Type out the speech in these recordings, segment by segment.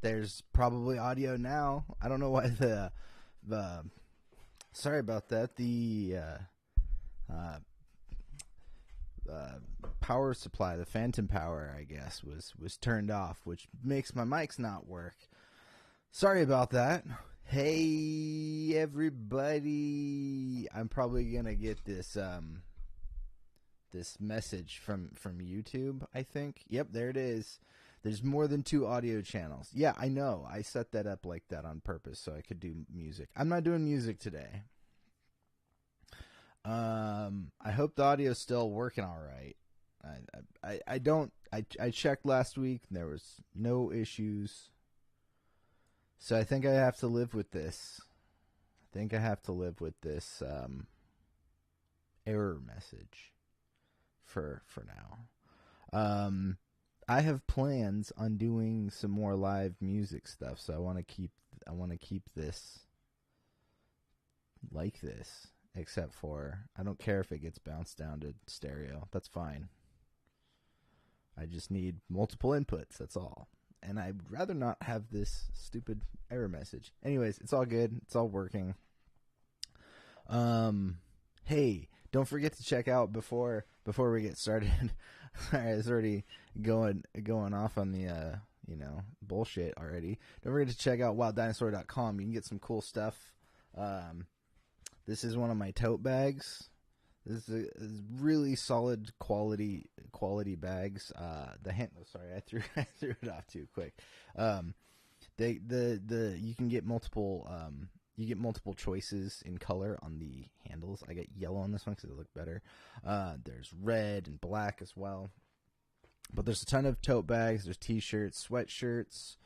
There's probably audio now. I don't know why the sorry about that. The power supply, the phantom power, I guess, was turned off, which makes my mics not work. Sorry about that. Hey everybody, I'm probably gonna get this this message from YouTube, I think. Yep, there it is. There's more than 2 audio channels. Yeah, I know. I set that up like that on purpose so I could do music. I'm not doing music today. I hope the audio's still working all right. I checked last week. There was no issues. So I think I have to live with this. Error message for now. I have plans on doing some more live music stuff, so I want to keep this like this, except for I don't care if it gets bounced down to stereo. That's fine. I just need multiple inputs, that's all. And I'd rather not have this stupid error message. Anyways, it's all good. It's all working. Hey, don't forget to check out before we get started. Sorry, I was already going off on the bullshit already. Don't forget to check out wilddinosaur.com. You can get some cool stuff. This is one of my tote bags. This is really solid quality bags. Sorry, I threw it off too quick. You can get multiple choices in color on the handles. I get yellow on this one because they look better. There's red and black as well. But there's a ton of tote bags. There's t-shirts, sweatshirts,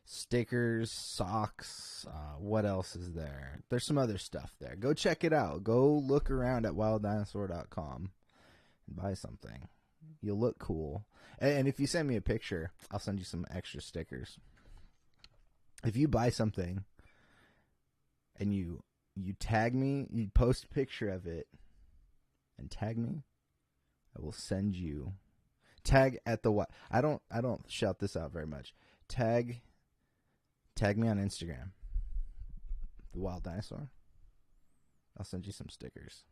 stickers, socks. What else is there? There's some other stuff there. Go check it out. Go look around at wilddinosaur.com and buy something. You'll look cool. And if you send me a picture, I'll send you some extra stickers. If you buy something and you tag me, you post a picture of it and tag me, I will send you I don't shout this out very much. Tag me on Instagram, The Wild Dinosaur. I'll send you some stickers.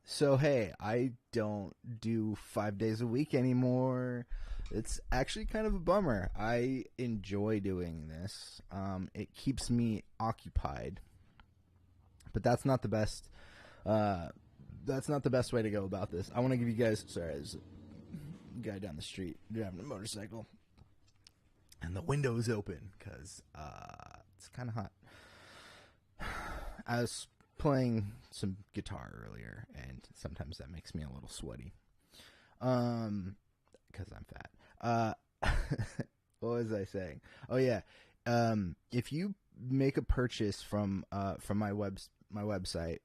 So hey, I don't do 5 days a week anymore. It's actually kind of a bummer. I enjoy doing this. It keeps me occupied, but that's not the best. That's not the best way to go about this. I want to give you guys. Sorry, there's a guy down the street driving a motorcycle, and the window is open because it's kind of hot. I was playing some guitar earlier, and sometimes that makes me a little sweaty. Because I'm fat. What was I saying? Oh yeah. If you make a purchase from my website,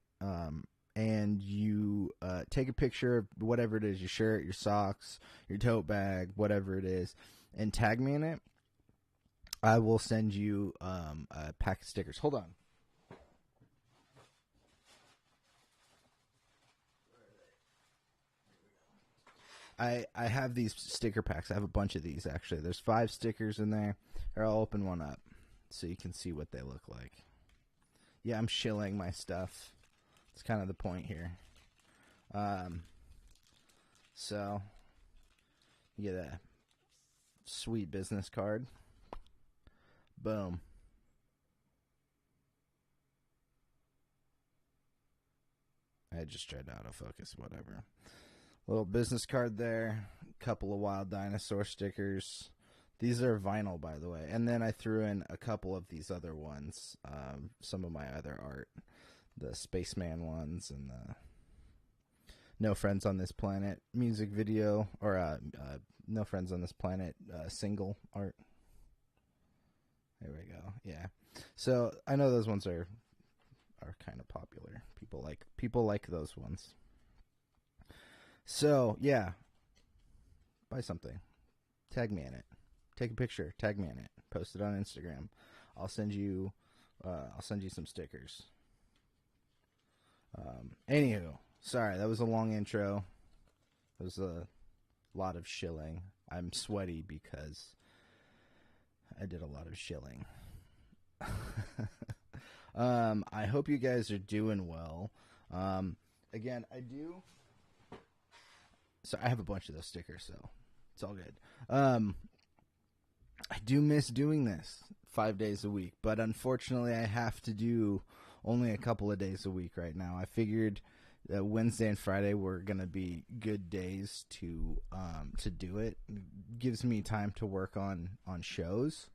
and you take a picture of whatever it is, your shirt, your socks, your tote bag, whatever it is, and tag me in it, I will send you a pack of stickers. Hold on. I have these sticker packs. I have a bunch of these, actually. There's 5 stickers in there. Here, I'll open one up so you can see what they look like. Yeah, I'm shilling my stuff. It's kind of the point here. So, you get a sweet business card. Boom. I just tried to autofocus, whatever. Little business card there. Couple of Wild Dinosaur stickers. These are vinyl, by the way. And then I threw in a couple of these other ones. Some of my other art. The Spaceman ones and the No Friends on This Planet music video. Or No Friends on This Planet single art. There we go. Yeah. So I know those ones are kind of popular. People like those ones. So, yeah, buy something. Tag me in it. Take a picture. Tag me in it. Post it on Instagram. I'll send you some stickers. Anywho, sorry, that was a long intro. It was a lot of shilling. I'm sweaty because I did a lot of shilling. I hope you guys are doing well. Again, I do. So I have a bunch of those stickers, so it's all good. I do miss doing this 5 days a week, but unfortunately I have to do only a couple of days a week right now. I figured that Wednesday and Friday were going to be good days to do it. It gives me time to work on shows.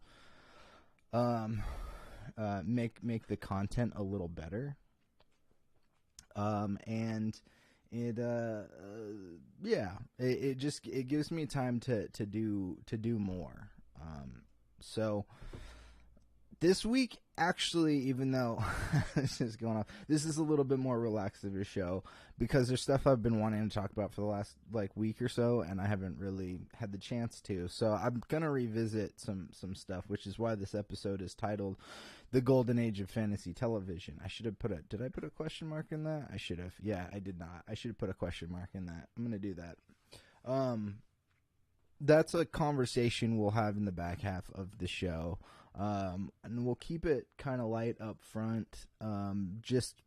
Make the content a little better. And it gives me time to do more. So this week, actually, even though this is going off, this is a little bit more relaxed of a show because there's stuff I've been wanting to talk about for the last week or so, and I haven't really had the chance to. So I'm gonna revisit some stuff, which is why this episode is titled "The Golden Age of Fantasy Television." I should have did I put a question mark in that? I should have. Yeah, I did not. I should have put a question mark in that. I'm gonna do that. That's a conversation we'll have in the back half of the show. And we'll keep it kind of light up front. Just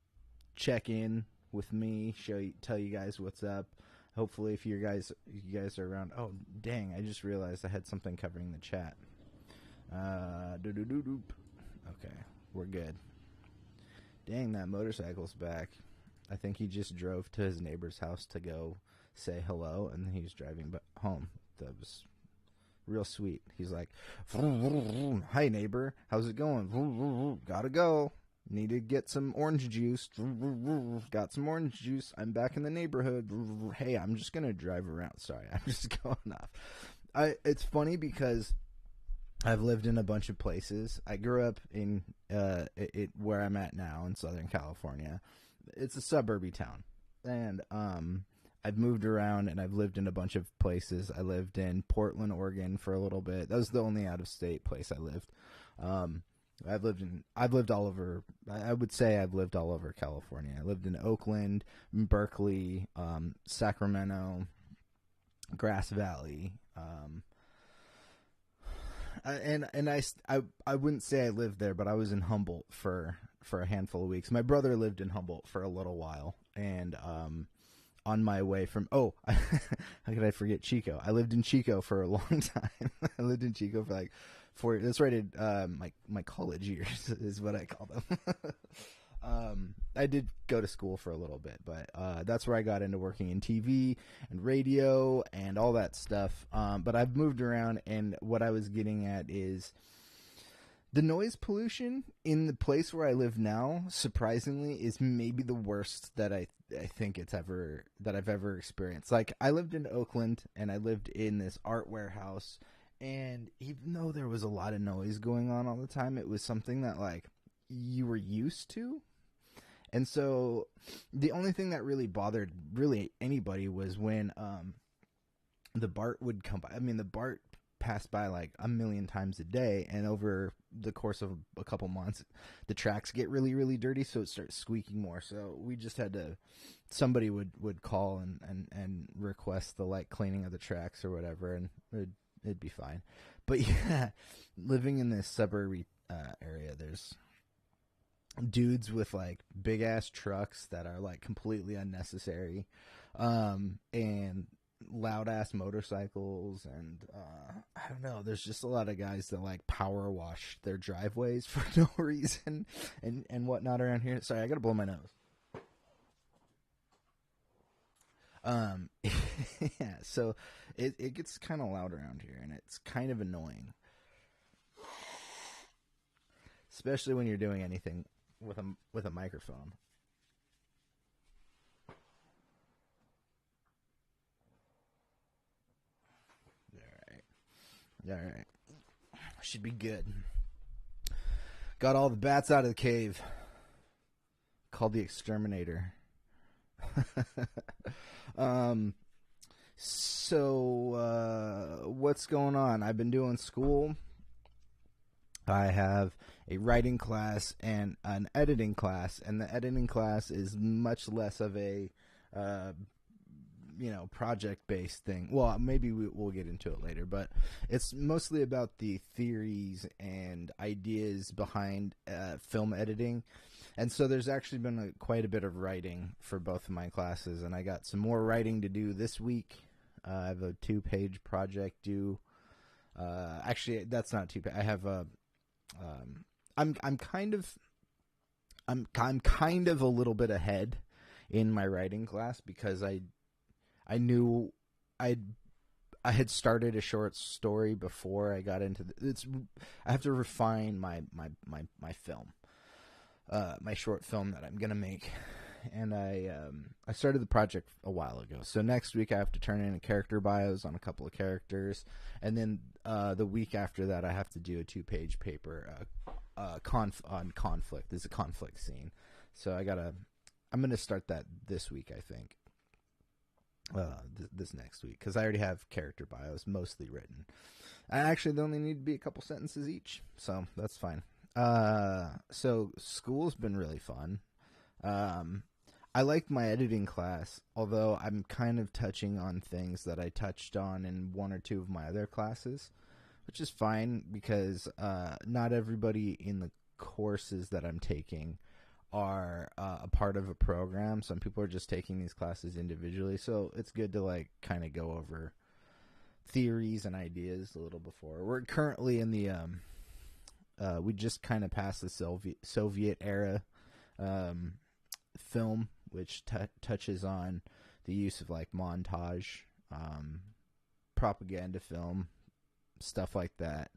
check in with me, tell you guys what's up. Hopefully, if you guys are around. Oh, dang! I just realized I had something covering the chat. Okay, we're good. Dang, that motorcycle's back. I think he just drove to his neighbor's house to go say hello, and he's driving home. That was real sweet. He's like, "Hi neighbor, how's it going? Gotta go. Need to get some orange juice. Got some orange juice. I'm back in the neighborhood. Hey, I'm just gonna drive around. Sorry, I'm just going off." It's funny because I've lived in a bunch of places. I grew up in where I'm at now in Southern California. It's a suburby town, and I've moved around and I've lived in a bunch of places. I lived in Portland, Oregon for a little bit. That was the only out-of-state place I lived. I've lived all over. I would say I've lived all over California. I lived in Oakland, Berkeley, Sacramento, Grass Valley. I wouldn't say I lived there, but I was in Humboldt for a handful of weeks. My brother lived in Humboldt for a little while, and on my way from how could I forget Chico? I lived in Chico for a long time. I lived in Chico for 4 years. That's right. My college years is what I call them. I did go to school for a little bit, but that's where I got into working in TV and radio and all that stuff. But I've moved around, and what I was getting at is the noise pollution in the place where I live now, surprisingly, is maybe the worst that I think I've ever experienced. Like, I lived in Oakland, and I lived in this art warehouse, and even though there was a lot of noise going on all the time, it was something that you were used to. And so the only thing that really bothered anybody was when the BART would come by. I mean, the BART passed by a million times a day, and over the course of a couple months the tracks get really, really dirty, so it starts squeaking more. So we just had to, somebody would call and request the cleaning of the tracks or whatever, and it'd be fine. But yeah, living in this suburban area, there's dudes with big ass trucks that are completely unnecessary, and loud ass motorcycles, and I don't know, there's just a lot of guys that power wash their driveways for no reason and whatnot around here. Sorry, I gotta blow my nose. Yeah, so it gets kind of loud around here, and it's kind of annoying, especially when you're doing anything with a microphone. All right. Should be good. Got all the bats out of the cave. Called the exterminator. So what's going on? I've been doing school. I have a writing class and an editing class, and the editing class is much less of a project-based thing. Well, maybe we'll get into it later, but it's mostly about the theories and ideas behind film editing. And so there's actually been quite a bit of writing for both of my classes, and I got some more writing to do this week. I have a 2-page project due. Actually, that's not 2 pages. I have a. I'm kind of a little bit ahead in my writing class because I knew I had started a short story before I got into I have to refine my film, my short film that I'm gonna make, and I started the project a while ago. So next week I have to turn in character bios on a couple of characters, and then the week after that I have to do a 2-page paper on conflict. There's a conflict scene, so I'm gonna start that this week, I think. This next week, because I already have character bios mostly written. And actually, they only need to be a couple sentences each, so that's fine. So school's been really fun. I liked my editing class, although I'm kind of touching on things that I touched on in 1 or 2 of my other classes, which is fine because not everybody in the courses that I'm taking are a part of a program. Some people are just taking these classes individually, so it's good to kind of go over theories and ideas a little before. We're currently in the we just kind of passed the Soviet era film, which touches on the use of montage, propaganda film, stuff like that.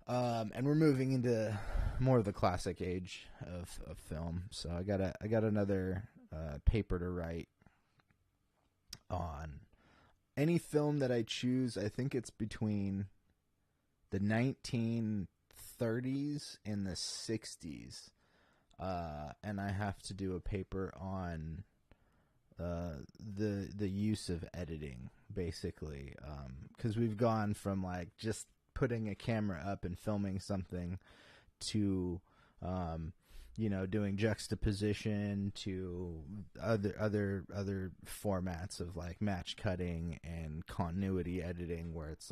And we're moving into more of the classic age of film. So I got another paper to write on any film that I choose. I think it's between the 1930s and the 60s. And I have to do a paper on the use of editing, basically, because we've gone from just putting a camera up and filming something to doing juxtaposition to other formats of match cutting and continuity editing, where it's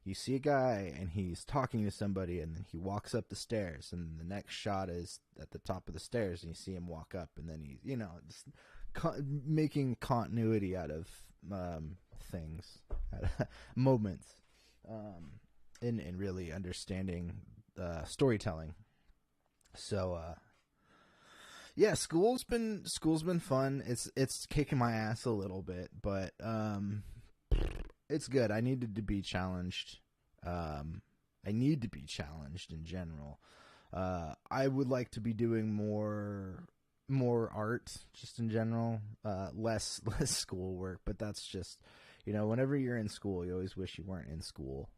you see a guy and he's talking to somebody and then he walks up the stairs and the next shot is at the top of the stairs and you see him walk up, and then he's making continuity out of things, moments, and really understanding storytelling. So yeah, school's been fun. It's kicking my ass a little bit, but it's good. I needed to be challenged. I need to be challenged in general. I would like to be doing more art just in general, less schoolwork, but that's just, whenever you're in school, you always wish you weren't in school.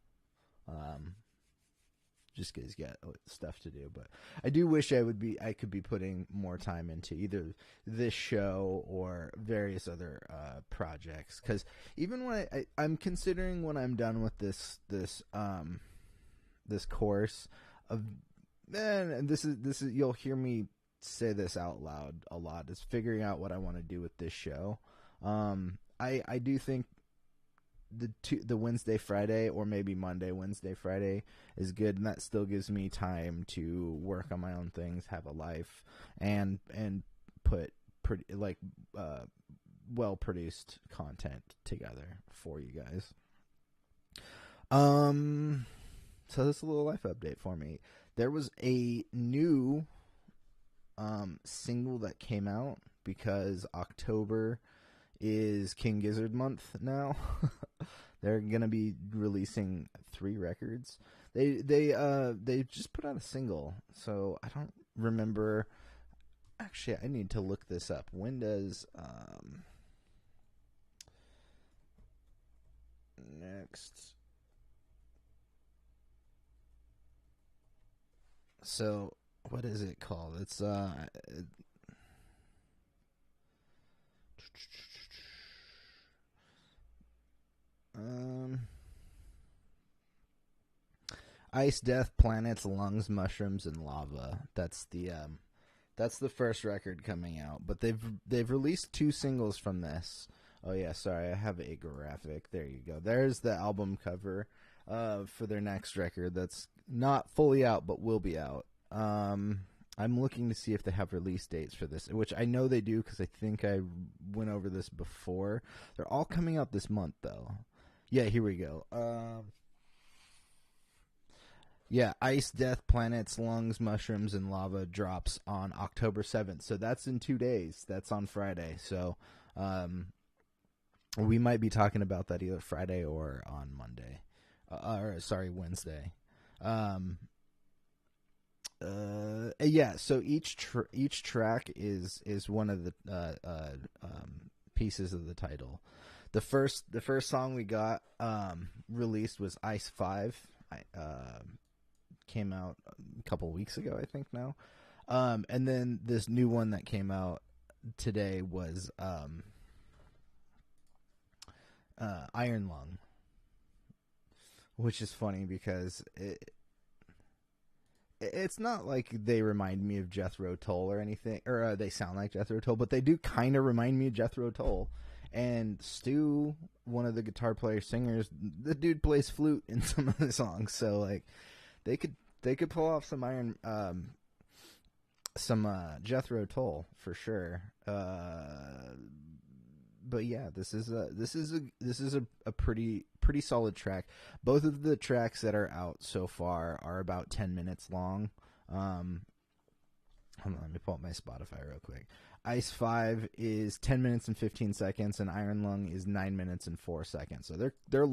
Just because you got stuff to do, but I do wish I could be putting more time into either this show or various other projects. Because even when I'm considering when I'm done with this course of, and this is you'll hear me say this out loud a lot, is figuring out what I want to do with this show. I do think the Wednesday, Friday, or maybe Monday, Wednesday, Friday is good, and that still gives me time to work on my own things, have a life, and put well produced content together for you guys. So this is a little life update for me. There was a new single that came out because October is King Gizzard month now. They're gonna be releasing 3 records. They just put out a single, so I don't remember. Actually, I need to look this up. When does next? So what is it called? It's Ice, Death, Planets, Lungs, Mushrooms, and Lava. That's the first record coming out. But they've released 2 singles from this. Oh yeah, sorry, I have a graphic. There you go. There's the album cover for their next record that's not fully out but will be out. I'm looking to see if they have release dates for this, which I know they do because I think I went over this before. They're all coming out this month though. Yeah, here we go. Yeah, Ice, Death, Planets, Lungs, Mushrooms, and Lava drops on October 7th. So that's in 2 days. That's on Friday. So we might be talking about that either Friday or on Monday. Wednesday. Yeah, so each track is one of the pieces of the title. The first song we got released was Ice 5. Came out a couple weeks ago, I think now. And then this new one that came out today was Iron Lung, which is funny because it's not like they remind me of Jethro Tull or anything, or they sound like Jethro Tull, but they do kind of remind me of Jethro Tull. And Stu, one of the guitar player singers, the dude plays flute in some of the songs, so like they could pull off some Jethro Tull for sure. But yeah, this is a pretty solid track. Both of the tracks that are out so far are about 10 minutes long. Hold on, let me pull up my Spotify real quick. Ice 5 is 10 minutes and 15 seconds, and Iron Lung is 9 minutes and 4 seconds. So they're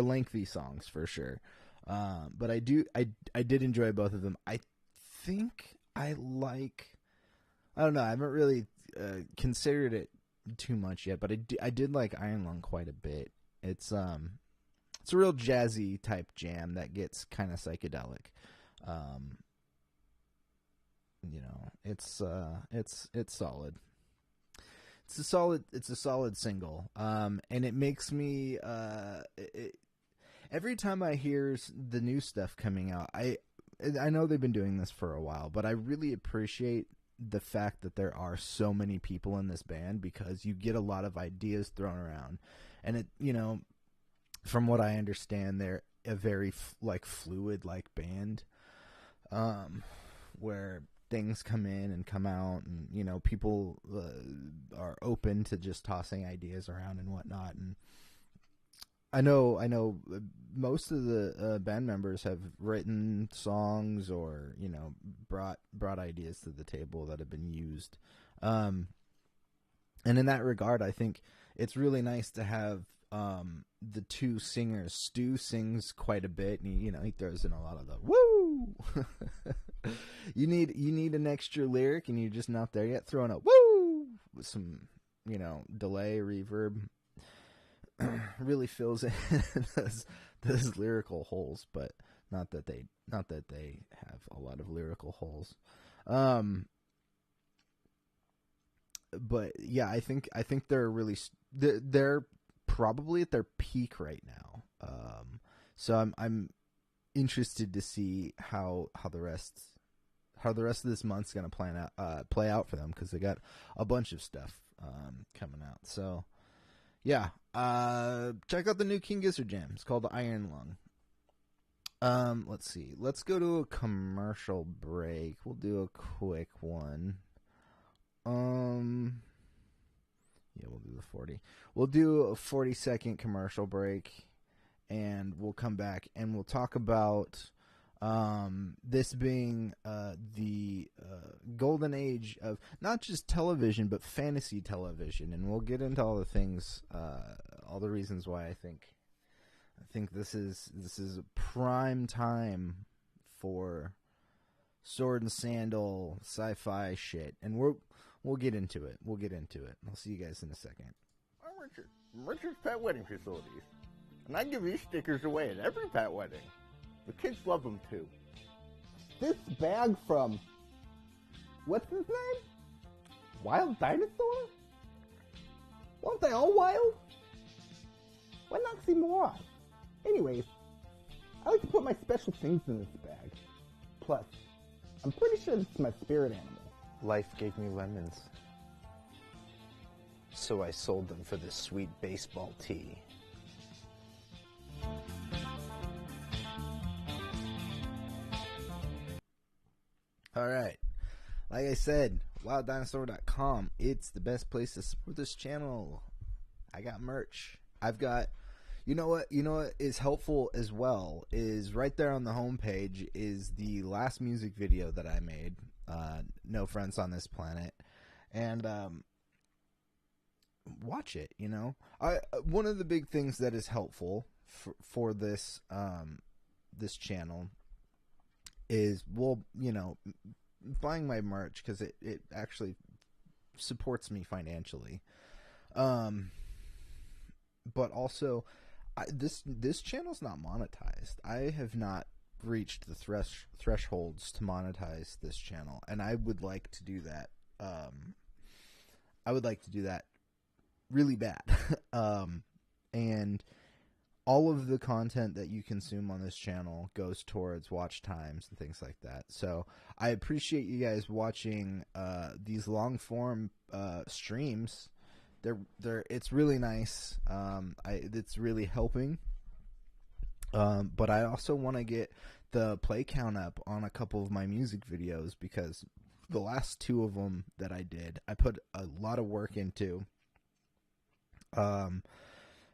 lengthy songs for sure. But I did enjoy both of them. I think I don't know. I haven't really considered it too much yet, but I did like Iron Lung quite a bit. It's a real jazzy type jam that gets kind of psychedelic. It's solid. It's a solid single. And it makes me every time I hear the new stuff coming out, I know they've been doing this for a while, but I really appreciate the fact that there are so many people in this band, because you get a lot of ideas thrown around, and it, from what I understand, they're a very fluid band, where things come in and come out, and people are open to just tossing ideas around and whatnot. And I know most of the band members have written songs or brought ideas to the table that have been used, and in that regard, I think it's really nice to have the two singers. Stu sings quite a bit, and he throws in a lot of the woo. you need an extra lyric, and you're just not there yet. Throwing a woo with some delay, reverb. Really fills in those lyrical holes, but not that they have a lot of lyrical holes. But yeah, I think they're probably at their peak right now. So I'm interested to see how the rest of this month's gonna play out for them, because they got a bunch of stuff coming out. So. Yeah, check out the new King Gizzard jam. It's called the Iron Lung. Let's see. Let's go to a commercial break. We'll do a quick one. Yeah, we'll do the 40. We'll do a 40-second commercial break, and we'll come back and we'll talk about this being the golden age of not just television but fantasy television, and we'll get into all the things, all the reasons why I think this is a prime time for sword and sandal sci-fi shit, and we'll get into it. I'll see you guys in a second. I'm Richard's Pet Wedding Facilities, and I give these stickers away at every pet wedding. The kids love them too. This bag from, what's his name? Wild Dinosaur? Weren't they all wild? Why not see more? Anyways, I like to put my special things in this bag. Plus, I'm pretty sure it's my spirit animal. Life gave me lemons. so I sold them for this sweet baseball tee. All right. Like I said, wilddinosaur.com. It's the best place to support this channel. I got merch. I've got, you know what is helpful as well is right there on the homepage is the last music video that I made, No Friends on This Planet. And watch it, you know. One of the big things that is helpful for this this channel is, well, you know, buying my merch, because it actually supports me financially. But also, this channel's not monetized. I have not reached the thresholds to monetize this channel, and I would like to do that. I would like to do that really bad. And all of the content that you consume on this channel goes towards watch times and things like that. So I appreciate you guys watching these long form streams. It's really nice. It's really helping. But I also want to get the play count up on a couple of my music videos, because the last 2 of them that I did, I put a lot of work into.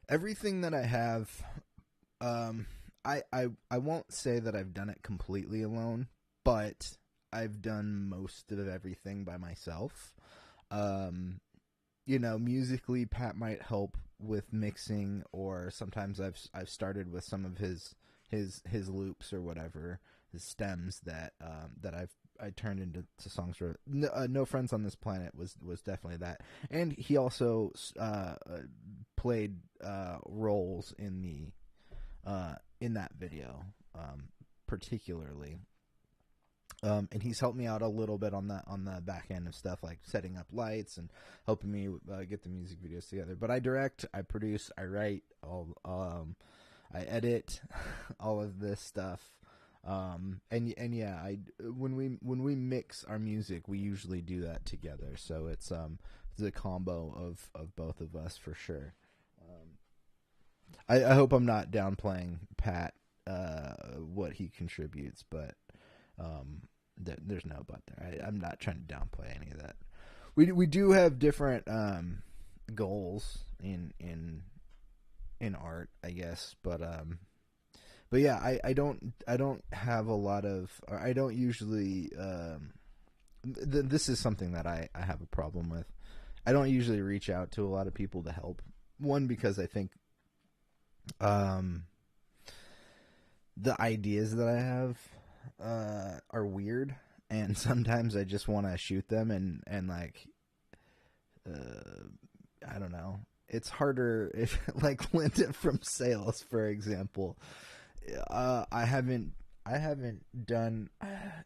Everything that I have, I won't say that I've done it completely alone, but I've done most of everything by myself. You know, musically, Pat might help with mixing, or sometimes I've started with some of his loops or whatever, his stems that I turned into songs for. No Friends on This Planet was definitely that, and he also played roles in that video, particularly. And he's helped me out a little bit on the back end of stuff, like setting up lights and helping me get the music videos together. But I direct, I produce, I write, I edit all of this stuff. And yeah, when we mix our music, we usually do that together. So it's a combo of both of us for sure. I hope I'm not downplaying Pat, what he contributes, but there's no but there. I'm not trying to downplay any of that. We do have different goals in art, I guess, but yeah, I don't have a lot of, or I don't usually this is something that I have a problem with. I don't usually reach out to a lot of people to help. One, because I think the ideas that I have are weird, and sometimes I just want to shoot them and like I don't know. It's harder if, like, Linda from Sales, for example. I haven't done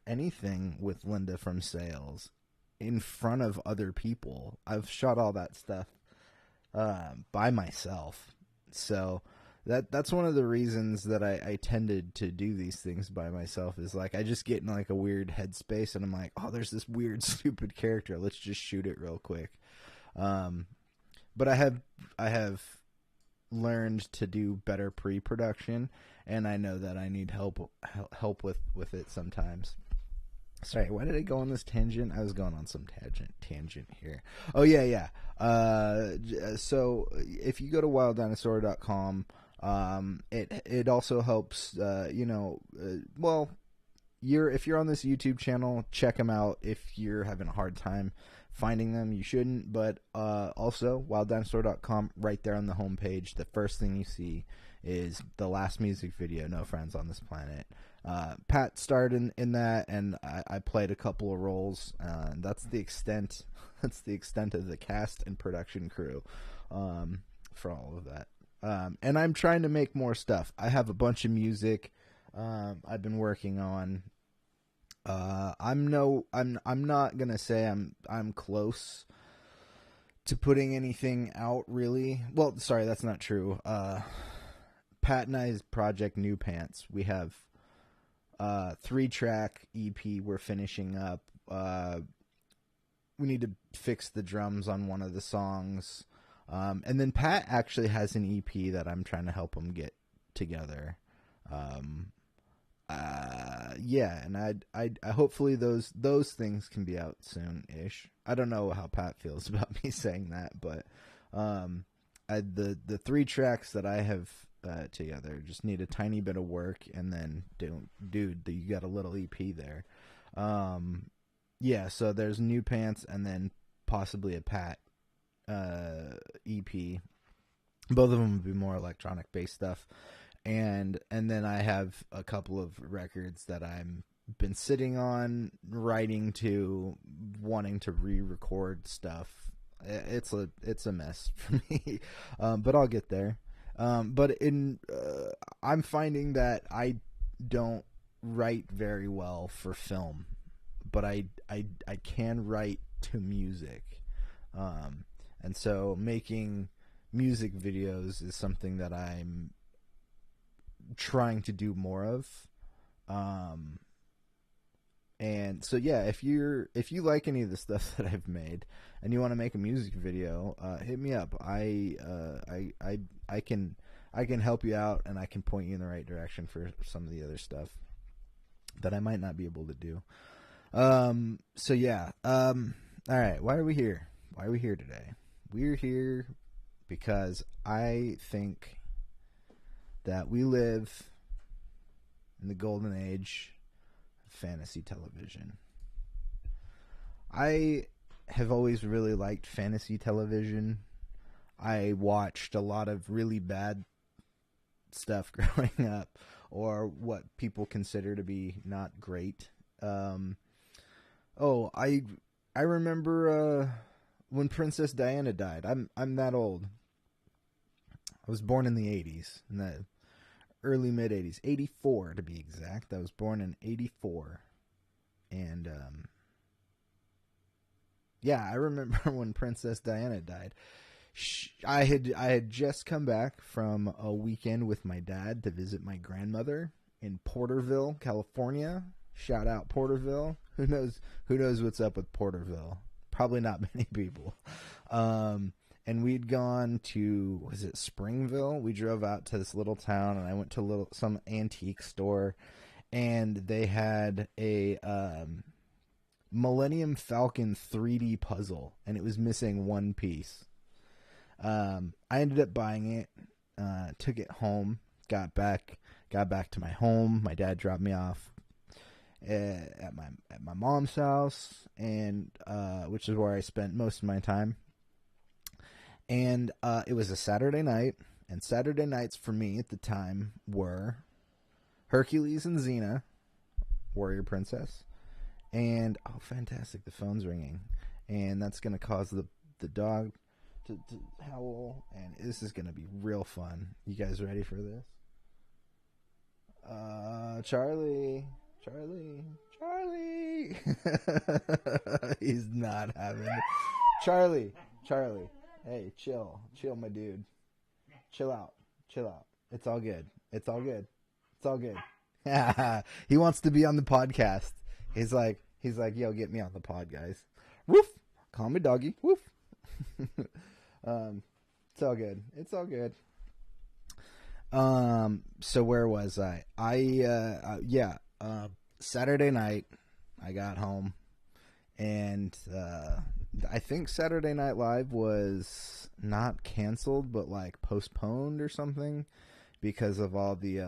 anything with Linda from Sales in front of other people. I've shot all that stuff by myself. So that's one of the reasons that I tended to do these things by myself, is like I just get in like a weird headspace and I'm like, oh, there's this weird stupid character, let's just shoot it real quick. But I have learned to do better pre-production, and I know that I need help with it sometimes. Sorry, why did I go on this tangent? I was going on some tangent here. Oh yeah. So if you go to wilddinosaur.com, it also helps. Well, if you're on this YouTube channel, check them out. If you're having a hard time finding them, you shouldn't. But also, wilddinosaur.com, right there on the homepage, the first thing you see is the last music video, No Friends on This Planet. Pat starred in that, and I played a couple of roles. That's the extent. That's the extent of the cast and production crew for all of that. And I'm trying to make more stuff. I have a bunch of music I've been working on. I'm not gonna say I'm close to putting anything out, really. Well, sorry, that's not true. Pat and I's project New Pants, we have 3-track EP we're finishing up. we need to fix the drums on one of the songs. And then Pat actually has an EP that I'm trying to help him get together. Yeah, and I hopefully those things can be out soon-ish. I don't know how Pat feels about me saying that, but the 3 tracks that I have together just need a tiny bit of work, and then dude, you got a little EP there. Yeah, so there's New Pants and then possibly a Pat EP. Both of them would be more electronic based stuff. And then I have a couple of records that I'm been sitting on, writing to, wanting to re-record stuff. It's a mess for me, but I'll get there. But I'm finding that I don't write very well for film, but I can write to music, and so making music videos is something that I'm trying to do more of. And so yeah, if you like any of the stuff that I've made and you want to make a music video, hit me up. I can help you out, and I can point you in the right direction for some of the other stuff that I might not be able to do. So yeah. All right. Why are we here? Why are we here today? We're here because I think that we live in the golden age of fantasy television. I have always really liked fantasy television. I watched a lot of really bad stuff growing up, or what people consider to be not great. I remember when Princess Diana died. I'm that old. I was born in the 80s, in the early mid 80s, 84 to be exact. I was born in 84, and yeah, I remember when Princess Diana died. I had just come back from a weekend with my dad to visit my grandmother in Porterville, California. Shout out Porterville. Who knows what's up with Porterville? Probably not many people. And we'd gone to, was it Springville? We drove out to this little town, and I went to some antique store, and they had a Millennium Falcon 3D puzzle, and it was missing one piece. I ended up buying it, took it home, got back to my home. My dad dropped me off at my mom's house, and which is where I spent most of my time. And it was a Saturday night, and Saturday nights for me at the time were Hercules and Xena, Warrior Princess, and oh, fantastic! The phone's ringing, and that's gonna cause the dog to howl, and this is gonna be real fun. You guys ready for this? Charlie. He's not having it. Charlie. Hey, chill, my dude. Chill out. It's all good. He wants to be on the podcast. He's like, yo, get me on the pod, guys. Woof. Call me doggy. Woof. It's all good. So where was I? Saturday night, I got home, and I think Saturday Night Live was not canceled, but like postponed or something because of all the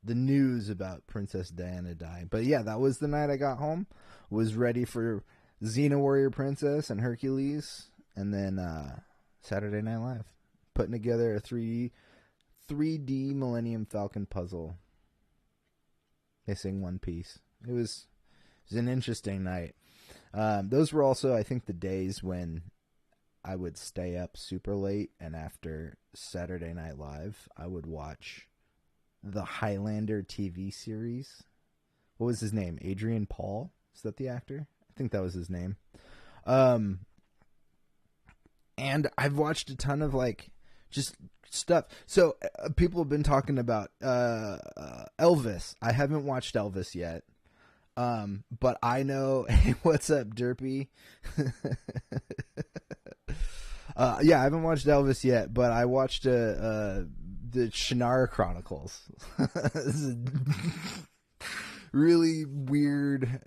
news about Princess Diana dying. But yeah, that was the night I got home, was ready for Xena Warrior Princess and Hercules, and then Saturday Night Live, putting together a 3D Millennium Falcon puzzle, missing one piece. It was an interesting night. Those were also, I think, the days when I would stay up super late, and after Saturday Night Live, I would watch the Highlander TV series. What was his name? Adrian Paul? Is that the actor? I think that was his name. And I've watched a ton of like just stuff. So people have been talking about Elvis. I haven't watched Elvis yet. But I know. Hey, what's up, Derpy? Yeah, I haven't watched Elvis yet, but I watched the Shannara Chronicles. This is really weird,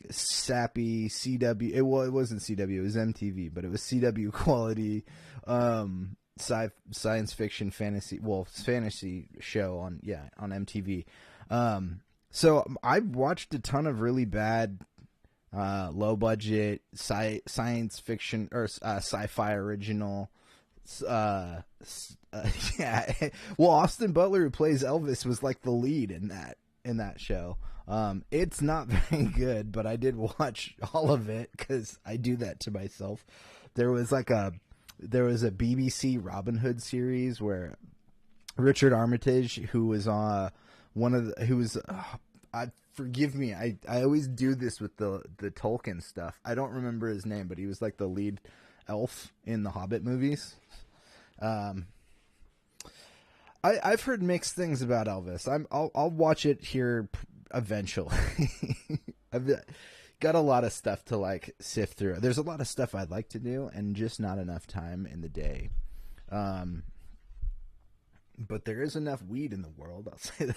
sappy CW. It wasn't CW. It was MTV, but it was CW quality, science fiction fantasy. Well, fantasy show on MTV. So I watched a ton of really bad, low budget science fiction or sci-fi original. Yeah. Well, Austin Butler, who plays Elvis, was like the lead in that show. It's not very good, but I did watch all of it because I do that to myself. There was a BBC Robin Hood series where Richard Armitage, who was forgive me, I always do this with the Tolkien stuff. I don't remember his name, but he was like the lead elf in the Hobbit movies. I've heard mixed things about Elvis. I'll watch it here eventually. I've got a lot of stuff to like sift through. There's a lot of stuff I'd like to do, and just not enough time in the day. But there is enough weed in the world. I'll say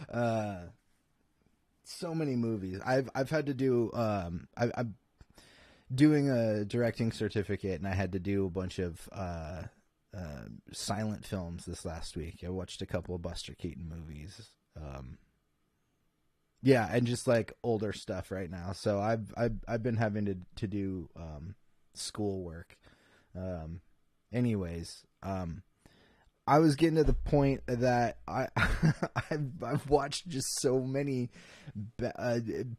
that. So many movies. I've had to do. I'm doing a directing certificate, and I had to do a bunch of silent films this last week. I watched a couple of Buster Keaton movies. Yeah, and just like older stuff right now. So I've been having to do schoolwork. Anyways, I was getting to the point that I've watched just so many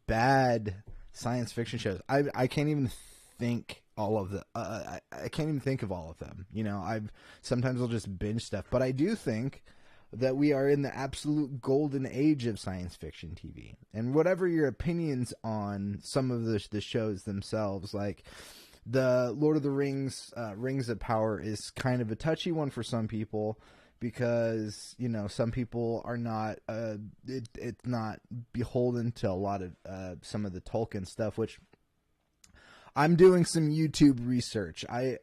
bad science fiction shows. I can't even think all of the I can't even think of all of them. You know, sometimes I'll just binge stuff, but I do think that we are in the absolute golden age of science fiction TV. And whatever your opinions on some of the shows themselves, like the Lord of the Rings, Rings of Power is kind of a touchy one for some people because, you know, some people are not, it's not beholden to a lot of some of the Tolkien stuff, which I'm doing some YouTube research. I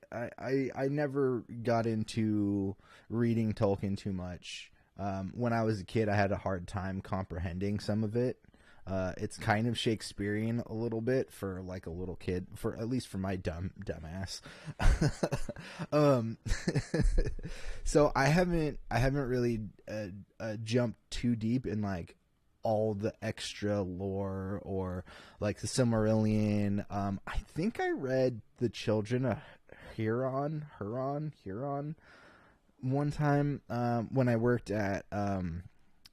never got into reading Tolkien too much. When I was a kid, I had a hard time comprehending some of it. It's kind of Shakespearean a little bit for like a little kid, for at least for my dumbass. So I haven't really jumped too deep in like all the extra lore or like the Silmarillion. I think I read The Children of Huron one time when I worked at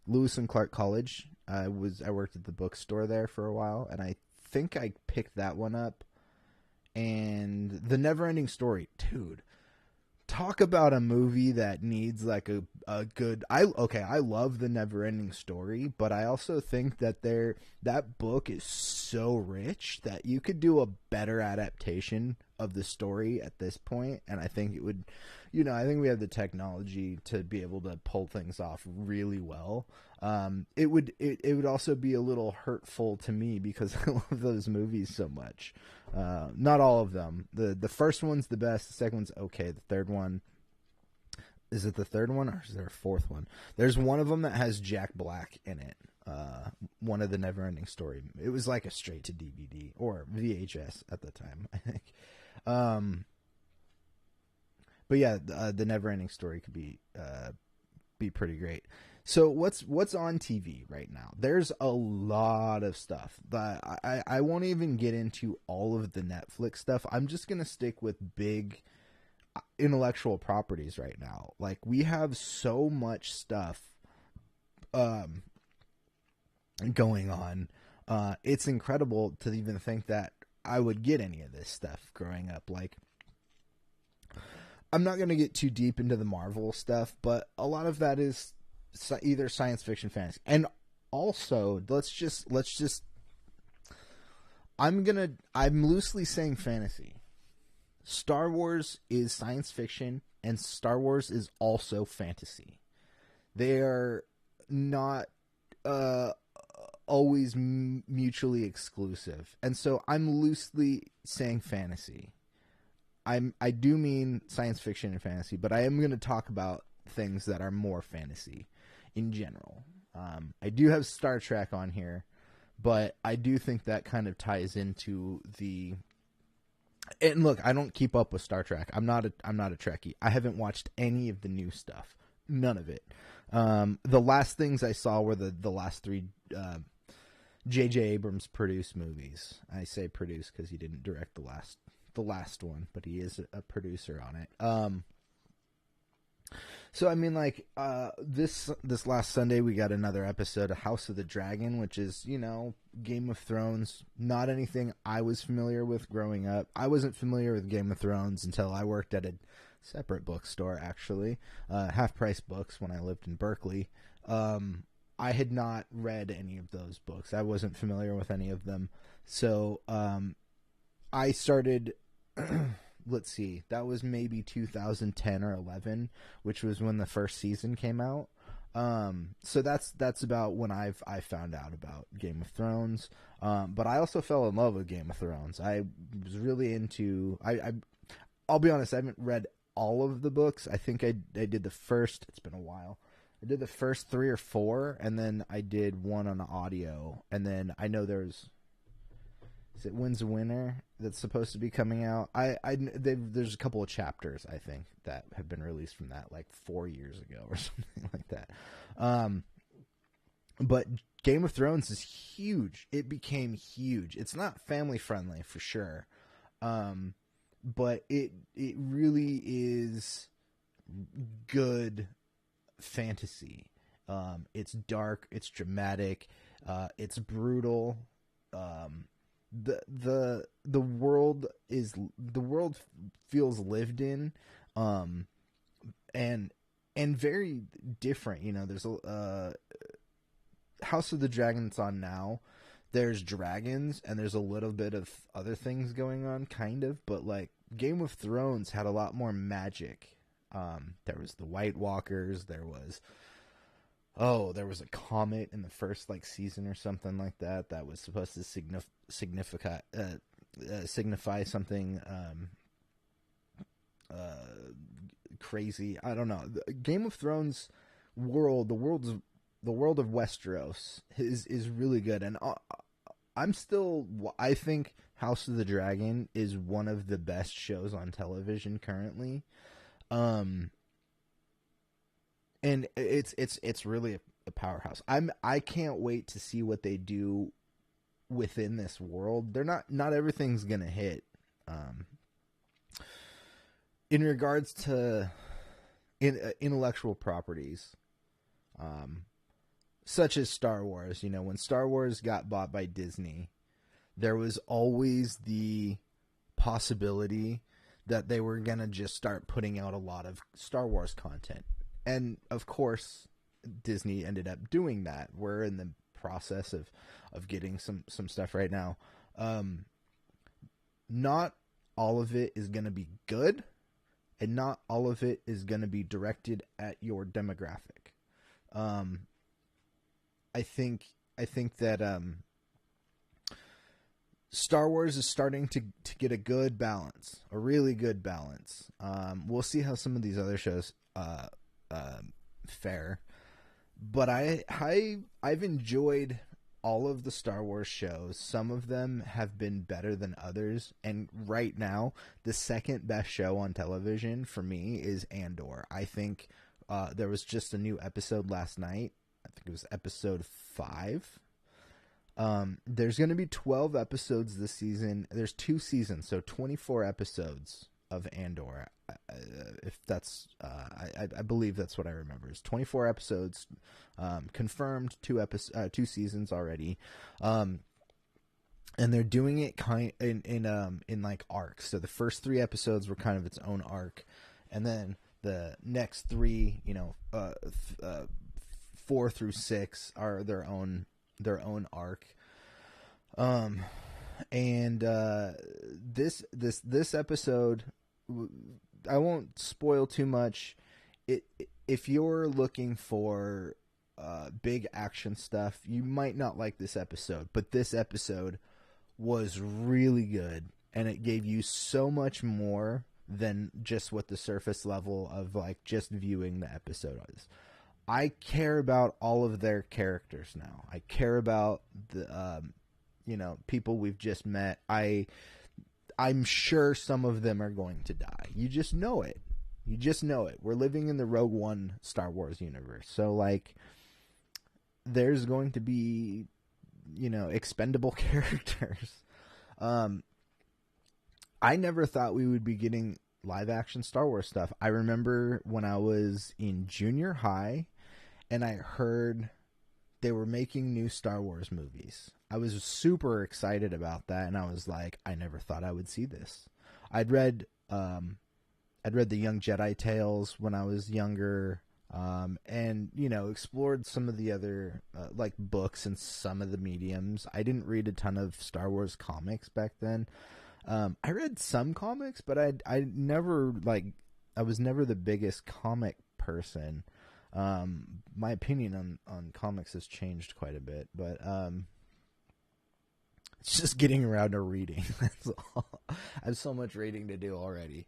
Lewis and Clark College. I worked at the bookstore there for a while, and I think I picked that one up. And The Neverending Story, dude. Talk about a movie that needs like a good. I love The Neverending Story, but I also think that that book is so rich that you could do a better adaptation of the story at this point, and I think it would. You know, I think we have the technology to be able to pull things off really well. It would also be a little hurtful to me because I love those movies so much. Not all of them. The first one's the best. The second one's okay. The third one, is it the third one or is there a fourth one? There's one of them that has Jack Black in it. One of the Neverending Story. It was like a straight to DVD or VHS at the time, I think. But yeah, the Neverending Story could be pretty great. So what's on TV right now? There's a lot of stuff. I won't even get into all of the Netflix stuff. I'm just gonna stick with big intellectual properties right now. Like we have so much stuff going on. It's incredible to even think that I would get any of this stuff growing up. Like, I'm not going to get too deep into the Marvel stuff, but a lot of that is either science fiction, fantasy, and also let's just I'm loosely saying fantasy. Star Wars is science fiction, and Star Wars is also fantasy. They are not always mutually exclusive. And so I'm loosely saying fantasy. I do mean science fiction and fantasy, but I am going to talk about things that are more fantasy in general. I do have Star Trek on here, but I do think that kind of ties into the. And look, I don't keep up with Star Trek. I'm not a Trekkie. I haven't watched any of the new stuff. None of it. The last things I saw were the last three J.J. Abrams produced movies. I say produced because he didn't direct the last one, but he is a producer on it. So I mean, like, this last Sunday we got another episode of House of the Dragon, which is, you know, Game of Thrones. Not anything I was familiar with growing up. I wasn't familiar with Game of Thrones until I worked at a separate bookstore, actually, Half Price Books, when I lived in Berkeley. I had not read any of those books. I wasn't familiar with any of them. So I started. Let's see, that was maybe 2010 or 11, which was when the first season came out. So that's about when I found out about Game of Thrones. But I also fell in love with Game of Thrones. I was really into. I'll be honest, I haven't read all of the books. I think I did the first. It's been a while. I did the first 3 or 4, and then I did one on audio, and then I know there's. Is it Wins a Winner that's supposed to be coming out? There's a couple of chapters, I think, that have been released from that, like 4 years ago or something like that. But Game of Thrones is huge. It became huge. It's not family friendly for sure, but it really is good fantasy. It's dark. It's dramatic. It's brutal. The world feels lived in, and very different. You know, there's a House of the Dragon that's on now. There's dragons and there's a little bit of other things going on, kind of, but like Game of Thrones had a lot more magic. There was the White Walkers. There was a comet in the first like season or something like that that was supposed to signify something crazy. I don't know. The Game of Thrones world, the world of Westeros is really good, and I think House of the Dragon is one of the best shows on television currently. And it's really a powerhouse. I can't wait to see what they do within this world. They're not everything's gonna hit. In regards to intellectual properties, such as Star Wars, you know, when Star Wars got bought by Disney, there was always the possibility that they were gonna just start putting out a lot of Star Wars content. And of course, Disney ended up doing that. We're in the process of getting some stuff right now. Not all of it is going to be good, and not all of it is going to be directed at your demographic. I think that Star Wars is starting to get a good balance, a really good balance. We'll see how some of these other shows fare, but I've enjoyed all of the Star Wars shows. Some of them have been better than others, and right now the second best show on television for me is Andor. I think there was just a new episode last night. I think it was episode 5. There's going to be 12 episodes this season. There's 2 seasons, so 24 episodes of Andor. If that's, I believe that's what I remember. It's 24 episodes, confirmed 2 seasons already, and they're doing it in like arcs. So the first 3 episodes were kind of its own arc, and then the next 3, 4 through 6 are their own arc. And this episode, I won't spoil too much. If you're looking for big action stuff, you might not like this episode, but this episode was really good, and it gave you so much more than just what the surface level of like just viewing the episode is. I care about all of their characters now. I care about the people we've just met. I'm sure some of them are going to die. You just know it. You just know it. We're living in the Rogue One Star Wars universe. So, like, there's going to be, expendable characters. I never thought we would be getting live-action Star Wars stuff. I remember when I was in junior high and I heard they were making new Star Wars movies. I was super excited about that, and I was like, I never thought I would see this. I'd read the Young Jedi Tales when I was younger, and explored some of the other like books and some of the mediums. I didn't read a ton of Star Wars comics back then. I read some comics, but I was never the biggest comic person. My opinion on comics has changed quite a bit, but it's just getting around to reading. That's all. I have so much reading to do already.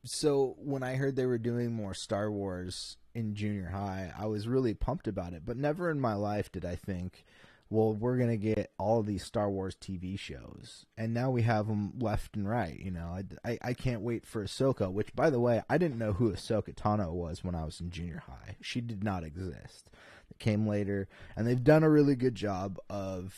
So when I heard they were doing more Star Wars in junior high, I was really pumped about it, but never in my life did I think, well, we're going to get all of these Star Wars TV shows, and now we have them left and right. I can't wait for Ahsoka, which, by the way, I didn't know who Ahsoka Tano was when I was in junior high. She did not exist. It came later, and they've done a really good job of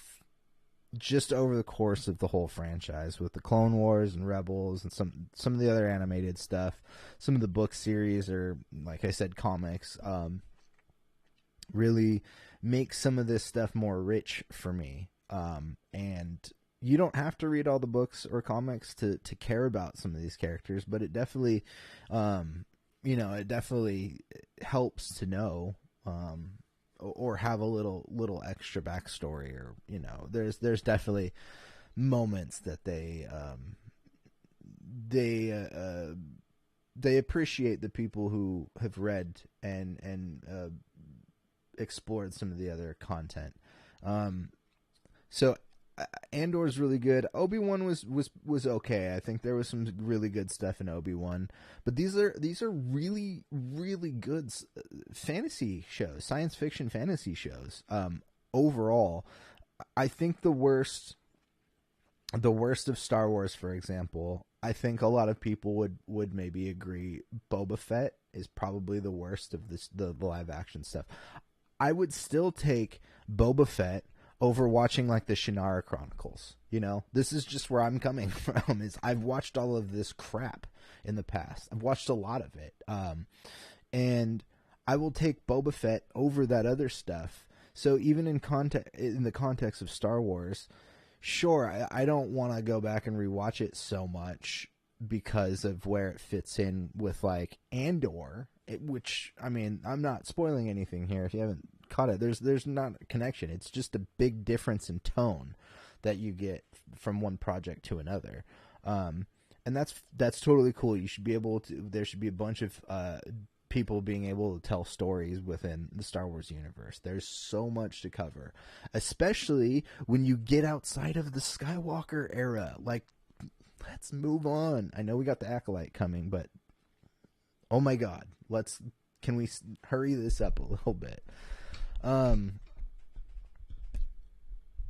just over the course of the whole franchise with the Clone Wars and Rebels and some of the other animated stuff. Some of the book series or, like I said, comics, really make some of this stuff more rich for me. And you don't have to read all the books or comics to care about some of these characters, but it definitely, it definitely helps to know, or have a little extra backstory, or, there's definitely moments that they appreciate the people who have read and explored some of the other content. So Andor is really good. Obi-Wan was okay. I think there was some really good stuff in Obi-Wan, but these are really, really good fantasy shows, science fiction fantasy shows. Overall, I think the worst of Star Wars, for example, I think a lot of people would maybe agree Boba Fett is probably the worst of the live action stuff. I would still take Boba Fett over watching like the Shannara Chronicles. This is just where I'm coming from, is I've watched all of this crap in the past. I've watched a lot of it. And I will take Boba Fett over that other stuff. So even in the context of Star Wars, sure, I don't want to go back and rewatch it so much because of where it fits in with like Andor, which, I mean, I'm not spoiling anything here if you haven't caught it. There's not a connection. It's just a big difference in tone that you get from one project to another. And that's totally cool. You should be able to, there should be a bunch of people being able to tell stories within the Star Wars universe. There's so much to cover, especially when you get outside of the Skywalker era. Like, let's move on. I know we got the Acolyte coming, but oh my God, can we hurry this up a little bit? And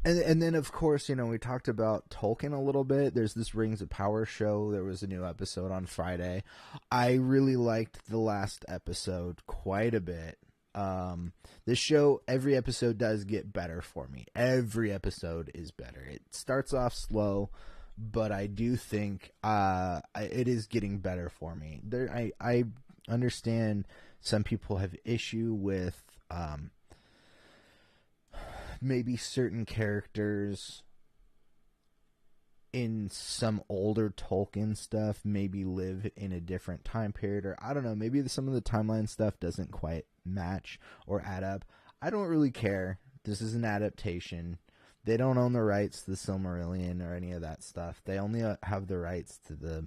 then of course, we talked about Tolkien a little bit. There's this Rings of Power show. There was a new episode on Friday. I really liked the last episode quite a bit. This show, every episode does get better for me. Every episode is better. It starts off slow, but I do think it is getting better for me. I understand some people have issue with maybe certain characters in some older Tolkien stuff maybe live in a different time period, or I don't know, maybe some of the timeline stuff doesn't quite match or add up. I don't really care. This is an adaptation. They don't own the rights to the Silmarillion or any of that stuff. They only have the rights to the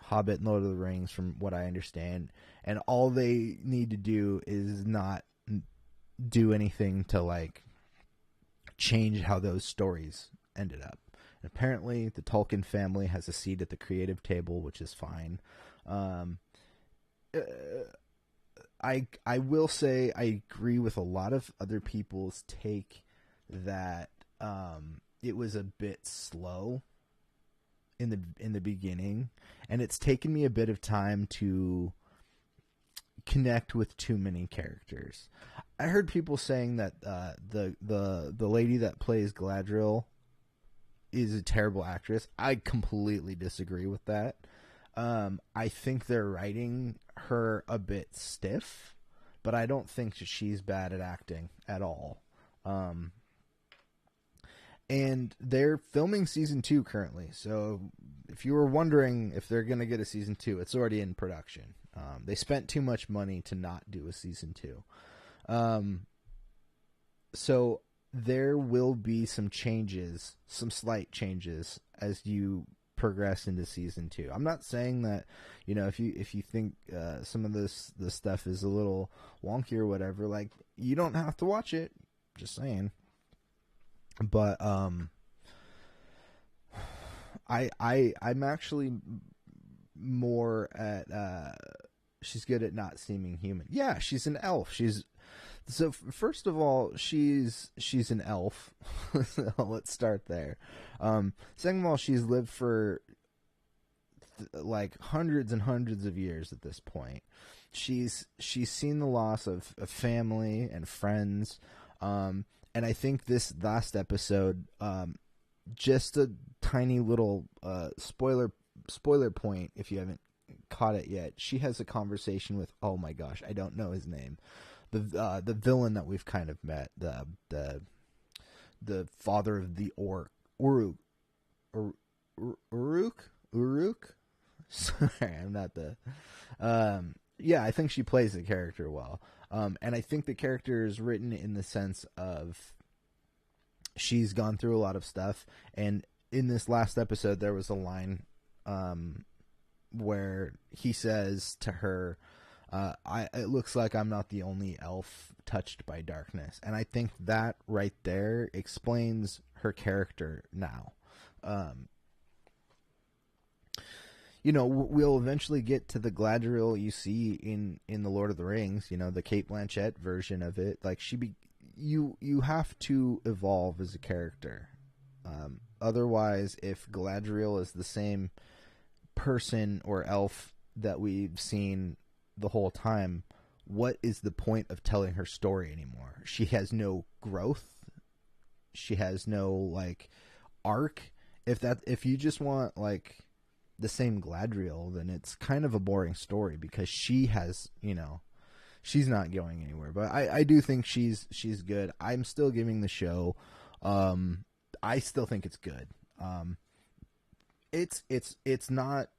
Hobbit and Lord of the Rings, from what I understand, and all they need to do is not do anything to like change how those stories ended up. And apparently, the Tolkien family has a seat at the creative table, which is fine. I will say I agree with a lot of other people's take that it was a bit slow in the beginning, and it's taken me a bit of time to connect with too many characters. I heard people saying that the lady that plays Galadriel is a terrible actress. I completely disagree with that. I think they're writing her a bit stiff, but I don't think that she's bad at acting at all. And they're filming season 2 currently. So if you were wondering if they're going to get a season 2, it's already in production. They spent too much money to not do a season 2. So there will be some changes, some slight changes as you progress into season 2. I'm not saying that, if you think some of this stuff is a little wonky or whatever, like, you don't have to watch it. Just saying. But I'm actually more at she's good at not seeming human. Yeah, she's an elf. So first of all, she's an elf. So let's start there. Second of all, she's lived for like hundreds and hundreds of years at this point. She's seen the loss of family and friends. And I think this last episode, just a tiny little spoiler point, if you haven't caught it yet, she has a conversation with, oh my gosh, I don't know his name, the villain that we've kind of met, the father of the Uruk. Sorry, I'm not the. Yeah, I think she plays the character well. And I think the character is written in the sense of she's gone through a lot of stuff. And in this last episode, there was a line where he says to her, it looks like I'm not the only elf touched by darkness. And I think that right there explains her character now. We'll eventually get to the Galadriel you see in the Lord of the Rings, the Cate Blanchett version of it. Like, you have to evolve as a character. Otherwise, if Galadriel is the same person or elf that we've seen the whole time, what is the point of telling her story anymore? She has no growth. She has no, like, arc. If you just want, like, the same Galadriel, then it's kind of a boring story, because she has, she's not going anywhere. But I do think she's good. I'm still giving the show. I still think it's good. It's not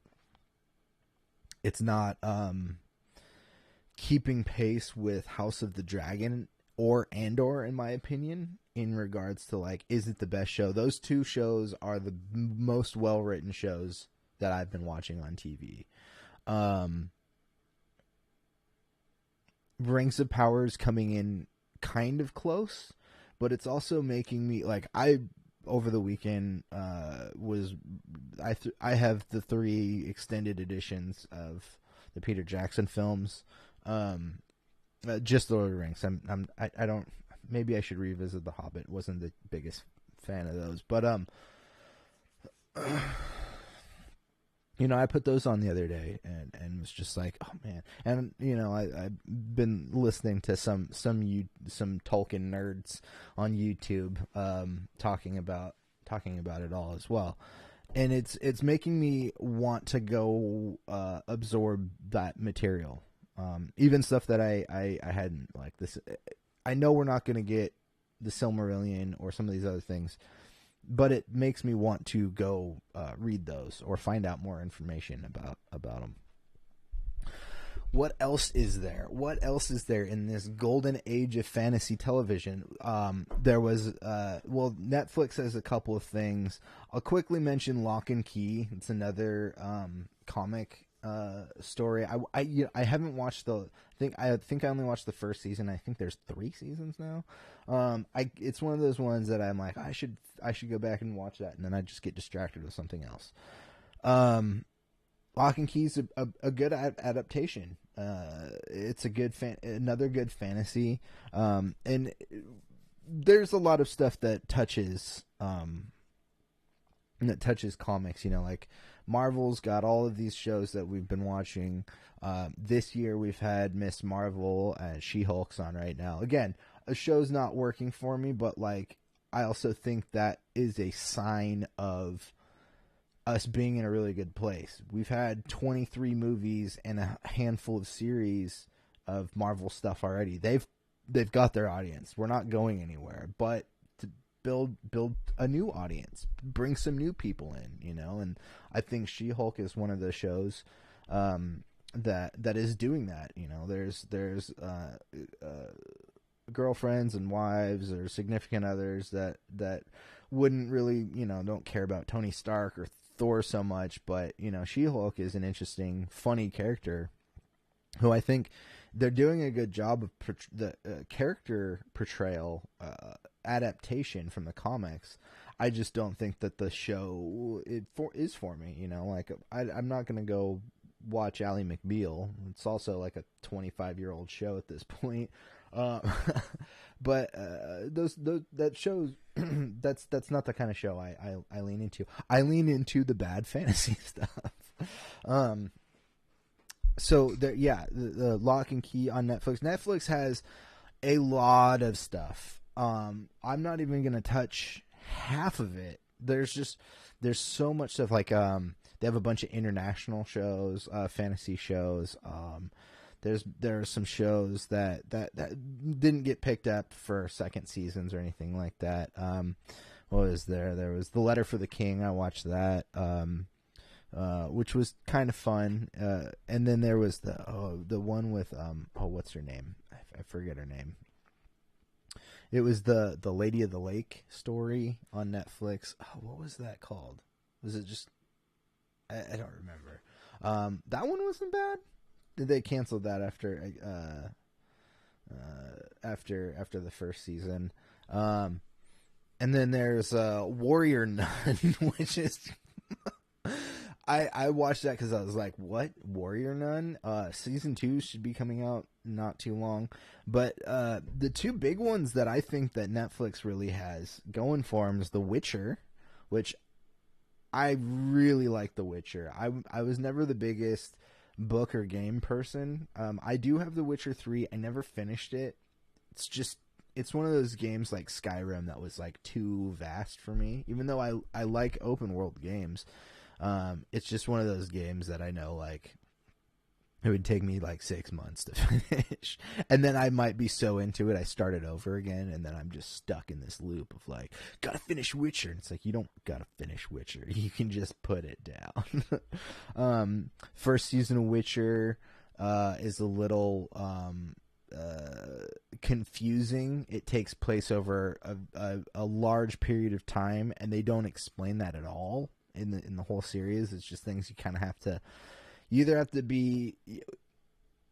keeping pace with House of the Dragon or Andor, in my opinion, in regards to, like, is it the best show? Those two shows are the most well-written shows that I've been watching on TV. Rings of Power is coming in kind of close, but it's also making me, like, over the weekend I have the 3 extended editions of the Peter Jackson films. Just Lord of the Rings. I don't. Maybe I should revisit The Hobbit. Wasn't the biggest fan of those, but I put those on the other day and was just like, oh man. And I've been listening to some Tolkien nerds on YouTube talking about it all as well. And it's making me want to go absorb that material. Even stuff that I hadn't, like this. I know we're not going to get the Silmarillion or some of these other things, but it makes me want to go read those or find out more information about them. What else is there? What else is there in this golden age of fantasy television? There was, Netflix has a couple of things. I'll quickly mention Lock and Key. It's another comic story. I haven't watched I think I only watched the first season. I think there's 3 seasons now. It's one of those ones that I'm like, I should go back and watch that, and then I just get distracted with something else. Lock and Key's a good adaptation. It's another good fantasy. And there's a lot of stuff that touches comics, like Marvel's got all of these shows that we've been watching. This year we've had Miss Marvel and She-Hulk's on right now. Again, a show's not working for me, but like I also think that is a sign of us being in a really good place. We've had 23 movies and a handful of series of Marvel stuff already. They've got their audience. We're not going anywhere, but to build a new audience, bring some new people in, and I think She-Hulk is one of the shows that is doing that. There's girlfriends and wives or significant others that wouldn't really, don't care about Tony Stark or Thor so much, but She-Hulk is an interesting, funny character who I think they're doing a good job of the character portrayal adaptation from the comics. I just don't think that the show is for me. Like I'm not gonna go watch Ally McBeal. It's also like a 25-year-old show at this point. But that shows that's not the kind of show I lean into. I lean into the bad fantasy stuff. So there, the Lock and Key on Netflix. Netflix has a lot of stuff. I'm not even gonna touch half of it. There's so much stuff. Like they have a bunch of international shows, fantasy shows. There are some shows that didn't get picked up for second seasons or anything like that. What was there? There was The Letter for the King. I watched that, which was kind of fun. And then there was the one with what's her name? I forget her name. It was the Lady of the Lake story on Netflix. Oh, what was that called? Was it just? I don't remember. That one wasn't bad. They canceled that after the first season. And then there's Warrior Nun, which is I watched that because I was like, what? Warrior Nun? Season 2 should be coming out not too long. But the 2 big ones that I think that Netflix really has going for them is The Witcher, which I really like. The Witcher. I was never the biggest book or game person. I do have The Witcher 3. I never finished it. It's one of those games like Skyrim that was like too vast for me. Even though I like open world games, it's just one of those games that I know like it would take me like 6 months to finish, and then I might be so into it I start it over again, and then I'm just stuck in this loop of like, gotta finish Witcher. And it's like, you don't gotta finish Witcher, you can just put it down. First season of Witcher is a little confusing. It takes place over a large period of time, and they don't explain that at all in the whole series. It's just things you kind of have to. You either have to be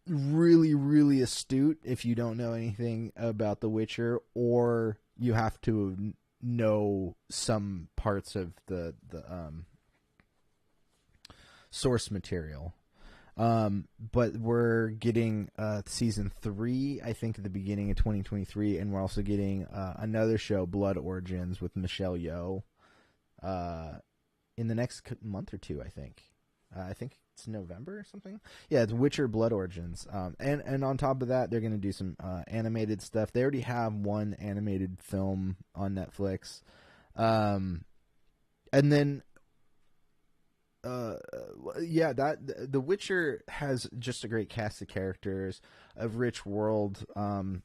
really, really astute if you don't know anything about The Witcher, or you have to know some parts of the source material. But we're getting season 3, I think, at the beginning of 2023, and we're also getting another show, Blood Origins, with Michelle Yeoh, in the next month or 2, I think. I think it's November or something. Yeah, it's Witcher Blood Origins. And on top of that, they're going to do some animated stuff. They already have one animated film on Netflix. And then, The Witcher has just a great cast of characters, a rich world, and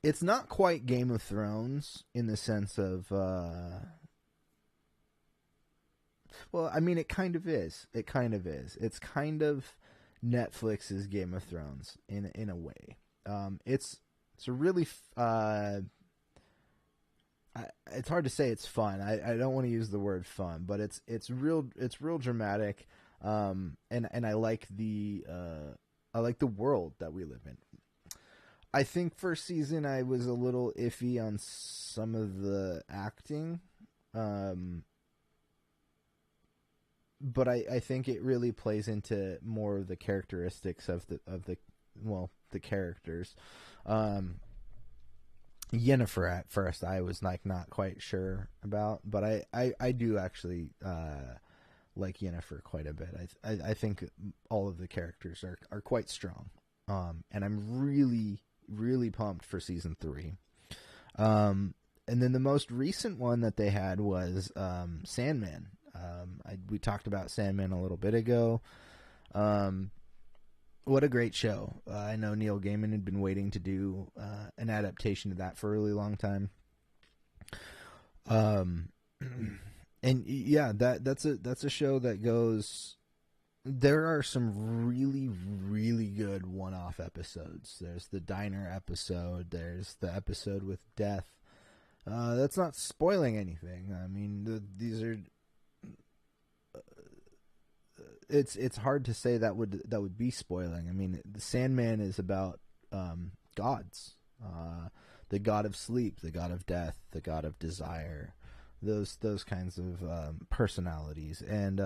it's not quite Game of Thrones in the sense of, well, I mean, it kind of is. It kind of is. It's kind of Netflix's Game of Thrones in a way. It's a really, it's hard to say it's fun. I don't want to use the word fun, but it's real dramatic. And I like the world that we live in. I think first season I was a little iffy on some of the acting. But I think it really plays into more of the characteristics of the characters. Yennefer at first I was like not quite sure about, but I do actually like Yennefer quite a bit. I think all of the characters are quite strong. And I'm really pumped for season 3. And then the most recent one that they had was Sandman. We talked about Sandman a little bit ago. What a great show. I know Neil Gaiman had been waiting to do an adaptation of that for a really long time. And yeah, that's a show that goes. There are some really good one-off episodes. There's the diner episode. There's the episode with Death. That's not spoiling anything. I mean, these are. It's hard to say that would be spoiling. I mean, the Sandman is about gods, the god of sleep, the god of death, the god of desire, those kinds of personalities. And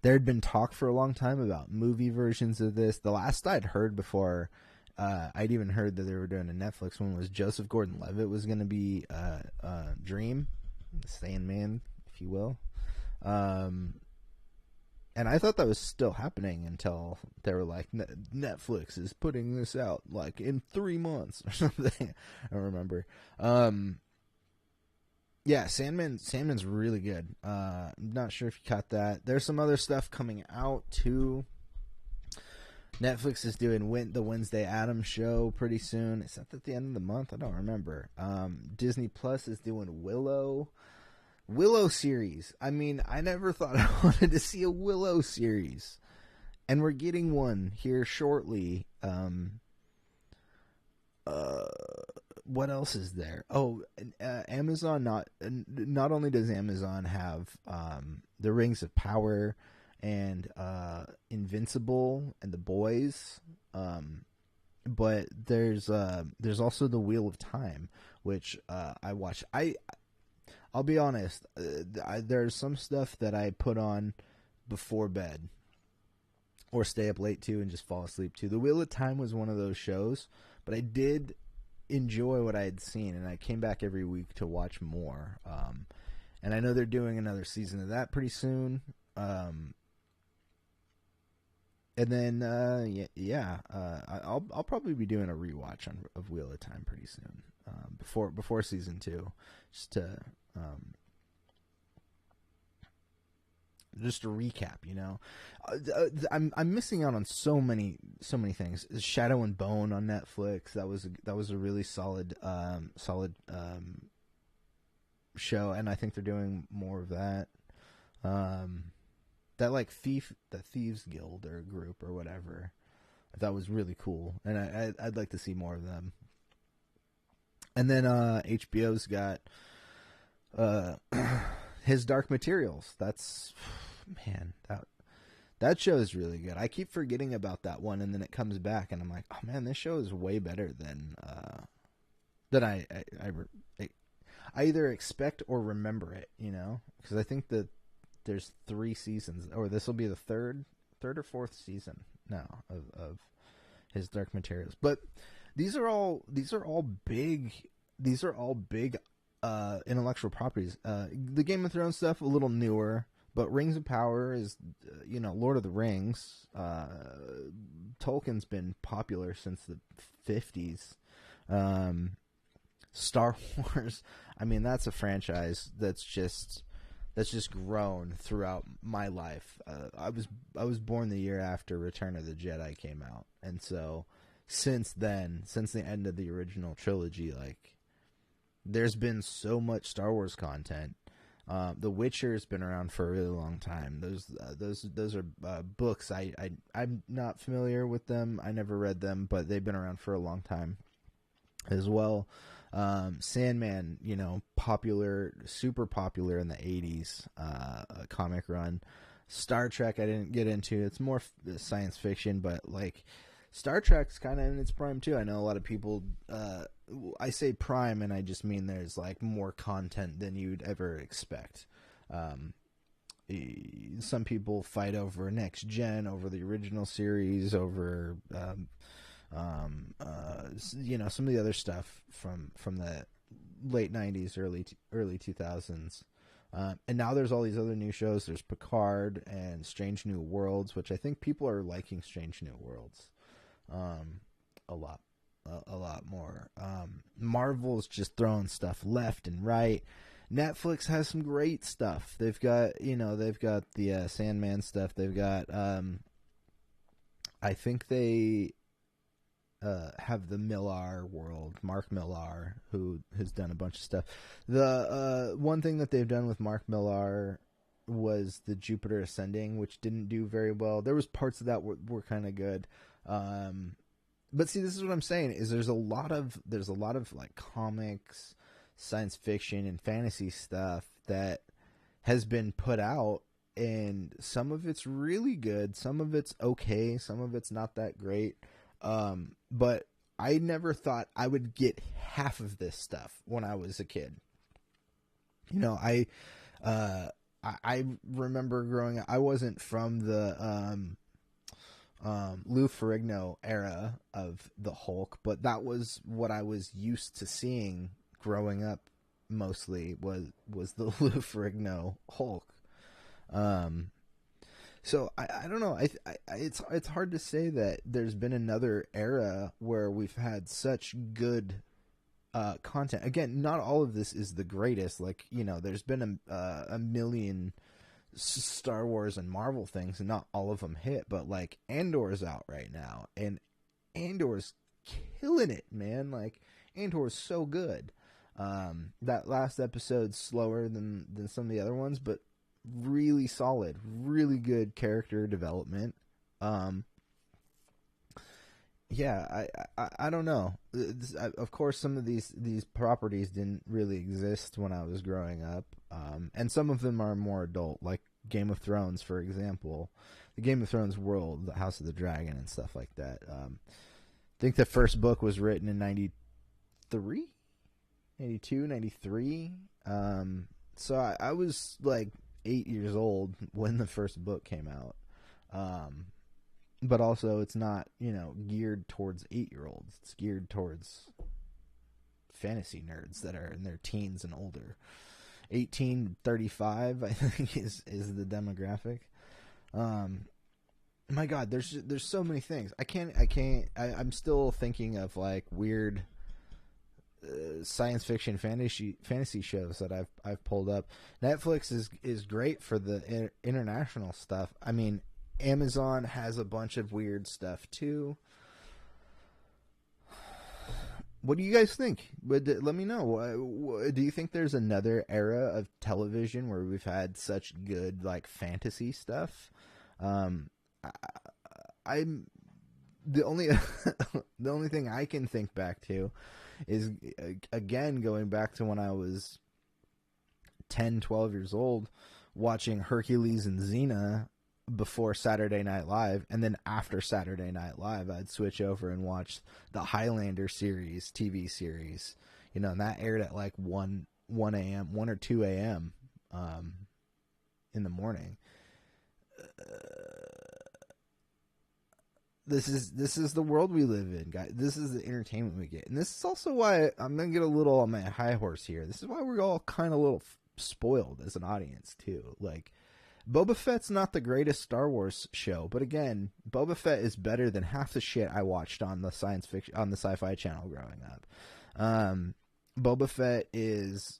there had been talk for a long time about movie versions of this. The last I'd heard before I'd even heard that they were doing a Netflix one was Joseph Gordon-Levitt was going to be Dream, the Sandman, if you will. And I thought that was still happening until they were like, Netflix is putting this out like in 3 months or something. I don't remember. Yeah, Sandman's really good. I'm not sure if you caught that. There's some other stuff coming out too. Netflix is doing the Wednesday Addams show pretty soon. Is that at the end of the month? I don't remember. Disney Plus is doing Willow series. I mean, I never thought I wanted to see a Willow series, and we're getting one here shortly. What else is there? Oh, Amazon. Not only does Amazon have the Rings of Power and Invincible and The Boys, but there's also the Wheel of Time, which I watch. I'll be honest, there's some stuff that I put on before bed or stay up late to and just fall asleep to. The Wheel of Time was one of those shows, but I did enjoy what I had seen, and I came back every week to watch more. And I know they're doing another season of that pretty soon. And then, I'll probably be doing a rewatch of Wheel of Time pretty soon, before season 2, just to recap, you know. I'm missing out on so many things. Shadow and Bone on Netflix. That was a really solid show, and I think they're doing more of that. That like Thieves Guild or group or whatever, I thought was really cool, and I'd like to see more of them. And then HBO's got His Dark Materials. That's, man, that show is really good. I keep forgetting about that one, and then it comes back, and I'm like, oh man, this show is way better than I either expect or remember it, you know, because I think that there's 3 seasons, or this will be the third or 4th season now of His Dark Materials. But these are all big intellectual properties. The Game of Thrones stuff a little newer, but Rings of Power is, Lord of the Rings. Tolkien's been popular since the 50s. Star Wars, I mean, that's a franchise that's just grown throughout my life. I was born the year after Return of the Jedi came out, and so since then, since the end of the original trilogy, like, there's been so much Star Wars content. The Witcher's been around for a really long time. Those are books. I'm not familiar with them. I never read them, but they've been around for a long time as well. Sandman, super popular in the 80s, comic run. Star Trek I didn't get into. It's more science fiction, but like Star Trek's kind of in its prime too. I know a lot of people, I say prime and I just mean there's like more content than you'd ever expect. Some people fight over Next Gen, over the original series, over some of the other stuff from the late 90s, early 2000s. And now there's all these other new shows. There's Picard and Strange New Worlds, which I think people are liking Strange New Worlds a lot more. Marvel's just throwing stuff left and right. Netflix has some great stuff. They've got the Sandman stuff. They've got I think they have the Millar world, Mark Millar, who has done a bunch of stuff. The one thing that they've done with Mark Millar was the Jupiter Ascending, which didn't do very well. There was parts of that were kind of good. But see, this is what I'm saying, is there's a lot of like comics, science fiction, and fantasy stuff that has been put out, and some of it's really good, some of it's okay, some of it's not that great. But I never thought I would get half of this stuff when I was a kid. I remember growing up. I wasn't from the Lou Ferrigno era of the Hulk, but that was what I was used to seeing growing up. Mostly was the Lou Ferrigno Hulk. So I don't know. It's hard to say that there's been another era where we've had such good content. Again, not all of this is the greatest. Like, there's been a million Star Wars and Marvel things, and not all of them hit. But like Andor's out right now, and Andor's killing it, man. Like Andor's so good. That last episode's slower than some of the other ones, but really solid, really good character development. Yeah, I don't know. Of course, some of these properties didn't really exist when I was growing up, and some of them are more adult, like Game of Thrones, for example. The Game of Thrones world, the House of the Dragon, and stuff like that. I think the first book was written in 93, 92, 93. So I was like 8 years old when the first book came out. But also it's not, geared towards 8-year-olds. It's geared towards fantasy nerds that are in their teens and older. 18 to 35, I think, is the demographic. My God, there's so many things. I'm still thinking of like weird science fiction fantasy shows that I've pulled up. Netflix is great for the international stuff. I mean, Amazon has a bunch of weird stuff too. What do you guys think? Let me know. Do you think there's another era of television where we've had such good like fantasy stuff? I'm the only the only thing I can think back to is, again, going back to when I was 10, 12 years old, watching Hercules and Xena before Saturday Night Live, and then after Saturday Night Live, I'd switch over and watch the Highlander series, TV series, and that aired at like 1 a.m., 1 or 2 a.m. In the morning. This is the world we live in, guys. This is the entertainment we get. And this is also why I'm going to get a little on my high horse here. This is why we're all kind of a little spoiled as an audience, too. Like, Boba Fett's not the greatest Star Wars show, but again, Boba Fett is better than half the shit I watched on the Sci-Fi Channel growing up. Boba Fett is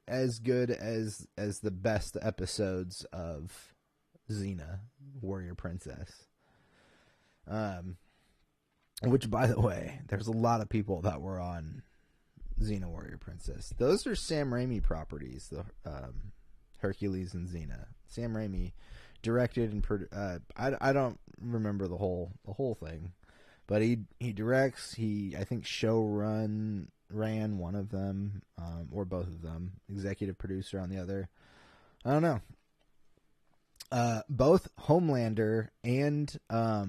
as good as the best episodes of Xena, Warrior Princess. Which, by the way, there's a lot of people that were on Xena Warrior Princess. Those are Sam Raimi properties, the Hercules and Xena. Sam Raimi directed and I don't remember the whole thing, but he directs. I think showrun ran one of them, or both of them. Executive producer on the other. I don't know. Both Homelander and oh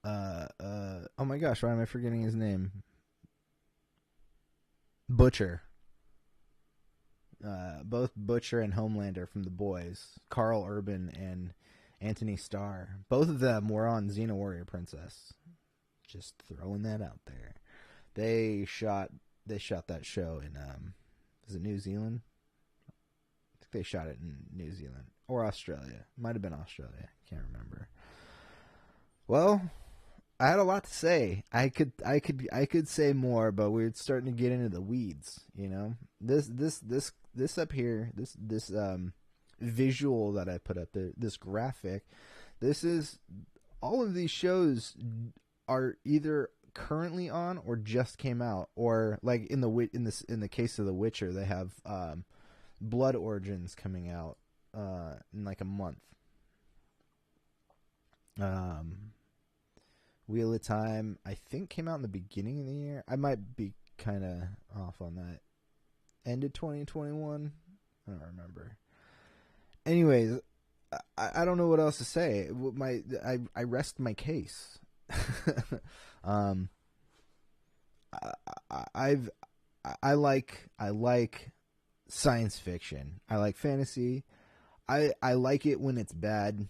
my gosh, why am I forgetting his name? Butcher. Both Butcher and Homelander from The Boys, Carl Urban and Anthony Starr, both of them were on Xena Warrior Princess. Just throwing that out there. They shot that show in is it New Zealand? I think they shot it in New Zealand or Australia. Might have been Australia. Can't remember. Well, I had a lot to say. I could say more, but we're starting to get into the weeds. You know, this up here, this visual that I put up there, this graphic. This is all of these shows are either currently on or just came out, or like in the case of The Witcher, they have Blood Origins coming out in like a month. Wheel of Time, I think, came out in the beginning of the year. I might be kind of off on that. End of 2021? I don't remember. Anyways, I don't know what else to say. I rest my case. I like science fiction. I like fantasy. I like it when it's bad,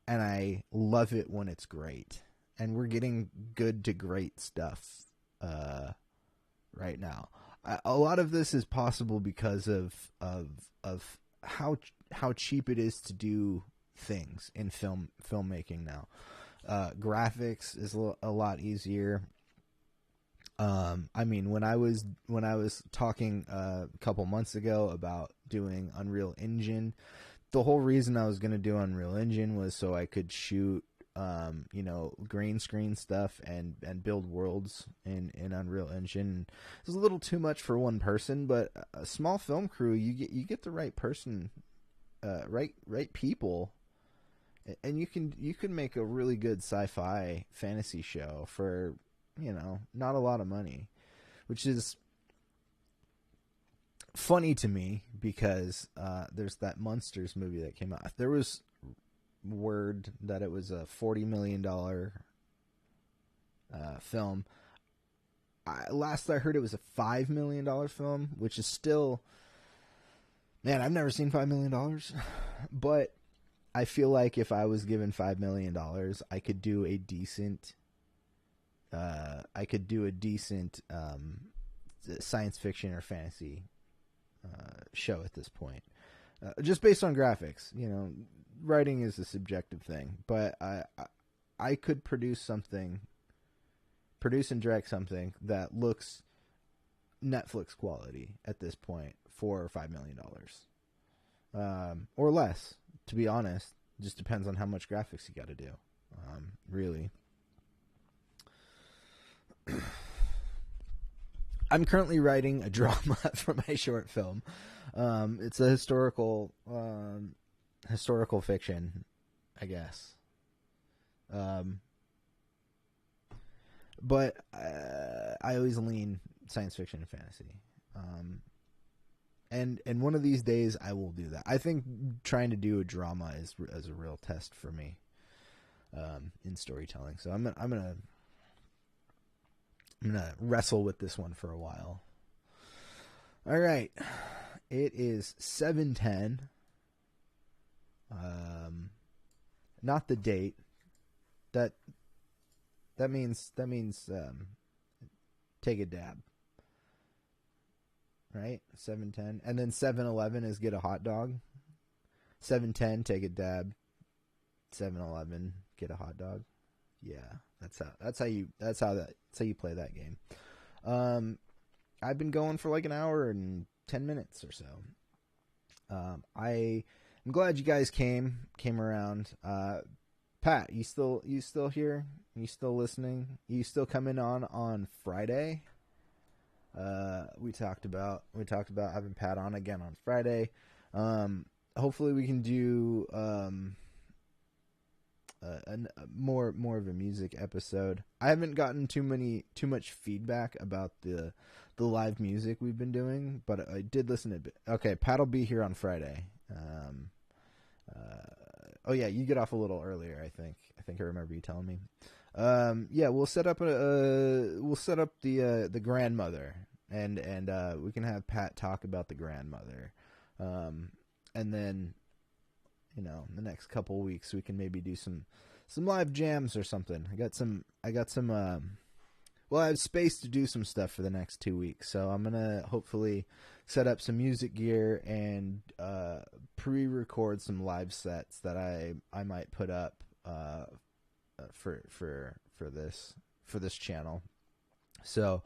and I love it when it's great. And we're getting good to great stuff right now. A lot of this is possible because of how cheap it is to do things in filmmaking now. Graphics is a lot easier. I mean, when I was talking a couple months ago about doing Unreal Engine, the whole reason I was going to do Unreal Engine was so I could shoot green screen stuff and build worlds in Unreal Engine. It was a little too much for one person, but a small film crew, you get the right person, right people, and you can make a really good sci-fi fantasy show for, not a lot of money, which is funny to me because there's that Monsters movie that came out. There was word that it was a $40 million film. Last I heard, it was a $5 million film, which is still, man, I've never seen $5 million, but I feel like if I was given $5 million, I could do a decent science fiction or fantasy show at this point, just based on graphics. Writing is a subjective thing, but I could produce and direct something that looks Netflix quality at this point for $5 million, or less. To be honest, it just depends on how much graphics you got to do. Really, I'm currently writing a drama for my short film. It's a historical fiction, I guess. But I always lean science fiction and fantasy. And one of these days I will do that. I think trying to do a drama is a real test for me in storytelling. So I'm gonna wrestle with this one for a while. All right, it is 7:10. Not the date. That means take a dab. Right? 7:10. And then 7:11 is get a hot dog. 7:10 take a dab. 7:11 get a hot dog. Yeah, that's how you play that game. I've been going for like an hour and 10 minutes or so. I'm glad you guys came around. Pat, you still here? You still listening? You still coming on Friday? We talked about having Pat on again on Friday. Hopefully we can do more of a music episode. I haven't gotten too much feedback about the live music we've been doing, but I did listen to it. Okay, Pat will be here on Friday. Oh yeah, you get off a little earlier. I think I remember you telling me. Yeah, we'll set up the grandmother, and we can have Pat talk about the grandmother, and then, you know, the next couple weeks we can maybe do some live jams or something. I got some. Well, I have space to do some stuff for the next 2 weeks, so I'm gonna hopefully set up some music gear and pre-record some live sets that I might put up for this channel. So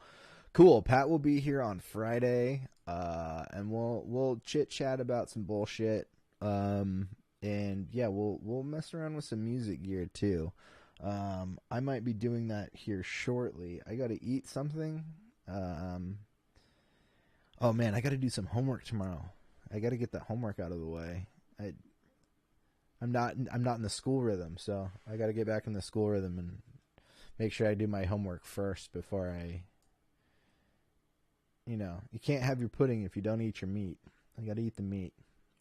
cool. Pat will be here on Friday, and we'll chit chat about some bullshit. And yeah, we'll mess around with some music gear too. I might be doing that here shortly. I gotta eat something. Oh man, I gotta do some homework tomorrow. I gotta get that homework out of the way. I'm not in the school rhythm, so I gotta get back in the school rhythm and make sure I do my homework first before I. You know, you can't have your pudding if you don't eat your meat. I gotta eat the meat.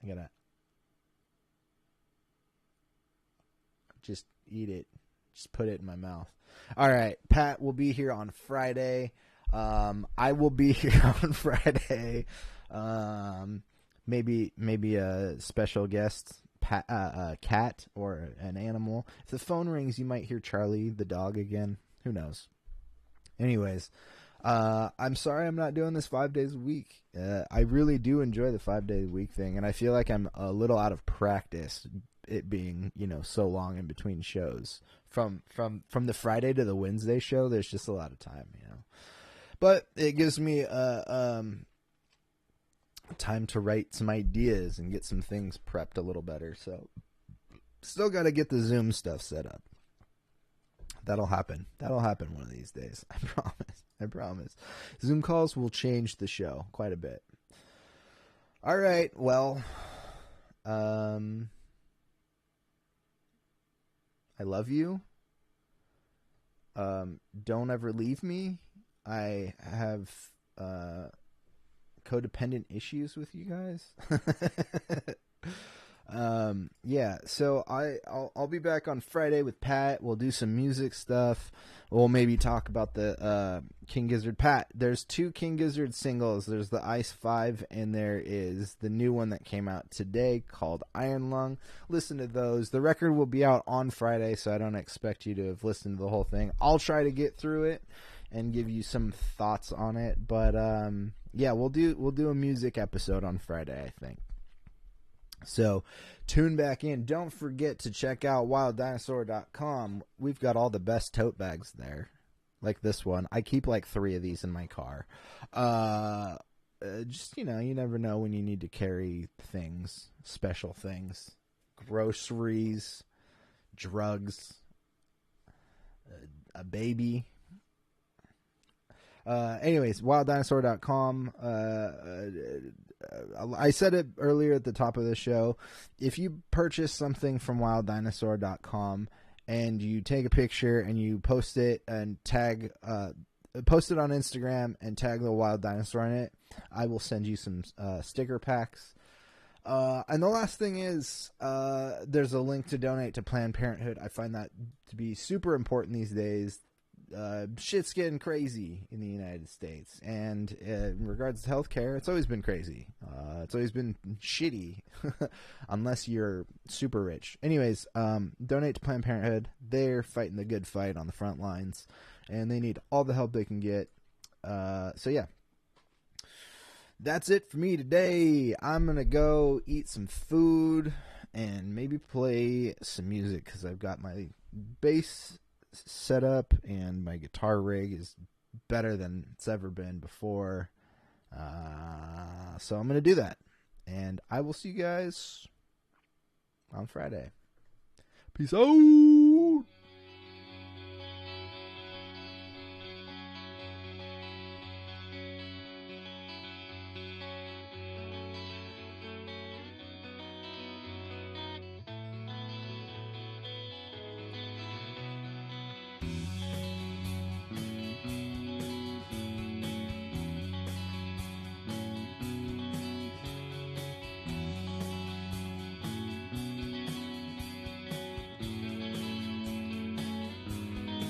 I gotta just eat it. Just put it in my mouth. All right, Pat will be here on Friday. I will be here on Friday. Maybe a special guest, cat or an animal. If the phone rings, you might hear Charlie the dog again. Who knows? Anyways, I'm sorry I'm not doing this 5 days a week. I really do enjoy the 5 day a week thing, and I feel like I'm a little out of practice. It being, you know, so long in between shows. From the Friday to the Wednesday show, there's just a lot of time, you know. But it gives me time to write some ideas and get some things prepped a little better. So still got to get the Zoom stuff set up. That'll happen. That'll happen one of these days. I promise. I promise. Zoom calls will change the show quite a bit. All right. Well, I love you. Don't ever leave me. I have codependent issues with you guys. Yeah, so I'll be back on Friday with Pat. We'll do some music stuff. We'll maybe talk about the King Gizzard. Pat, there's 2 King Gizzard singles. There's the Ice 5, and there is the new one that came out today called Iron Lung. Listen to those. The record will be out on Friday, so I don't expect you to have listened to the whole thing. I'll try to get through it and give you some thoughts on it, but yeah, we'll do a music episode on Friday, I think. So tune back in. Don't forget to check out wilddinosaur.com. We've got all the best tote bags there, like this one. I keep like 3 of these in my car. Just, you know, you never know when you need to carry things, special things, groceries, drugs, a baby. Anyways, wilddinosaur.com. I said it earlier at the top of the show. If you purchase something from wilddinosaur.com and you take a picture and you post it and post it on Instagram and tag the Wild Dinosaur in it, I will send you some sticker packs. And the last thing is, there's a link to donate to Planned Parenthood. I find that to be super important these days. Shit's getting crazy in the United States, and in regards to healthcare, it's always been crazy. It's always been shitty, unless you're super rich. Anyways, donate to Planned Parenthood. They're fighting the good fight on the front lines, and they need all the help they can get. So yeah, that's it for me today. I'm gonna go eat some food and maybe play some music because I've got my bass set up and my guitar rig is better than it's ever been before. So I'm going to do that. And I will see you guys on Friday. Peace out.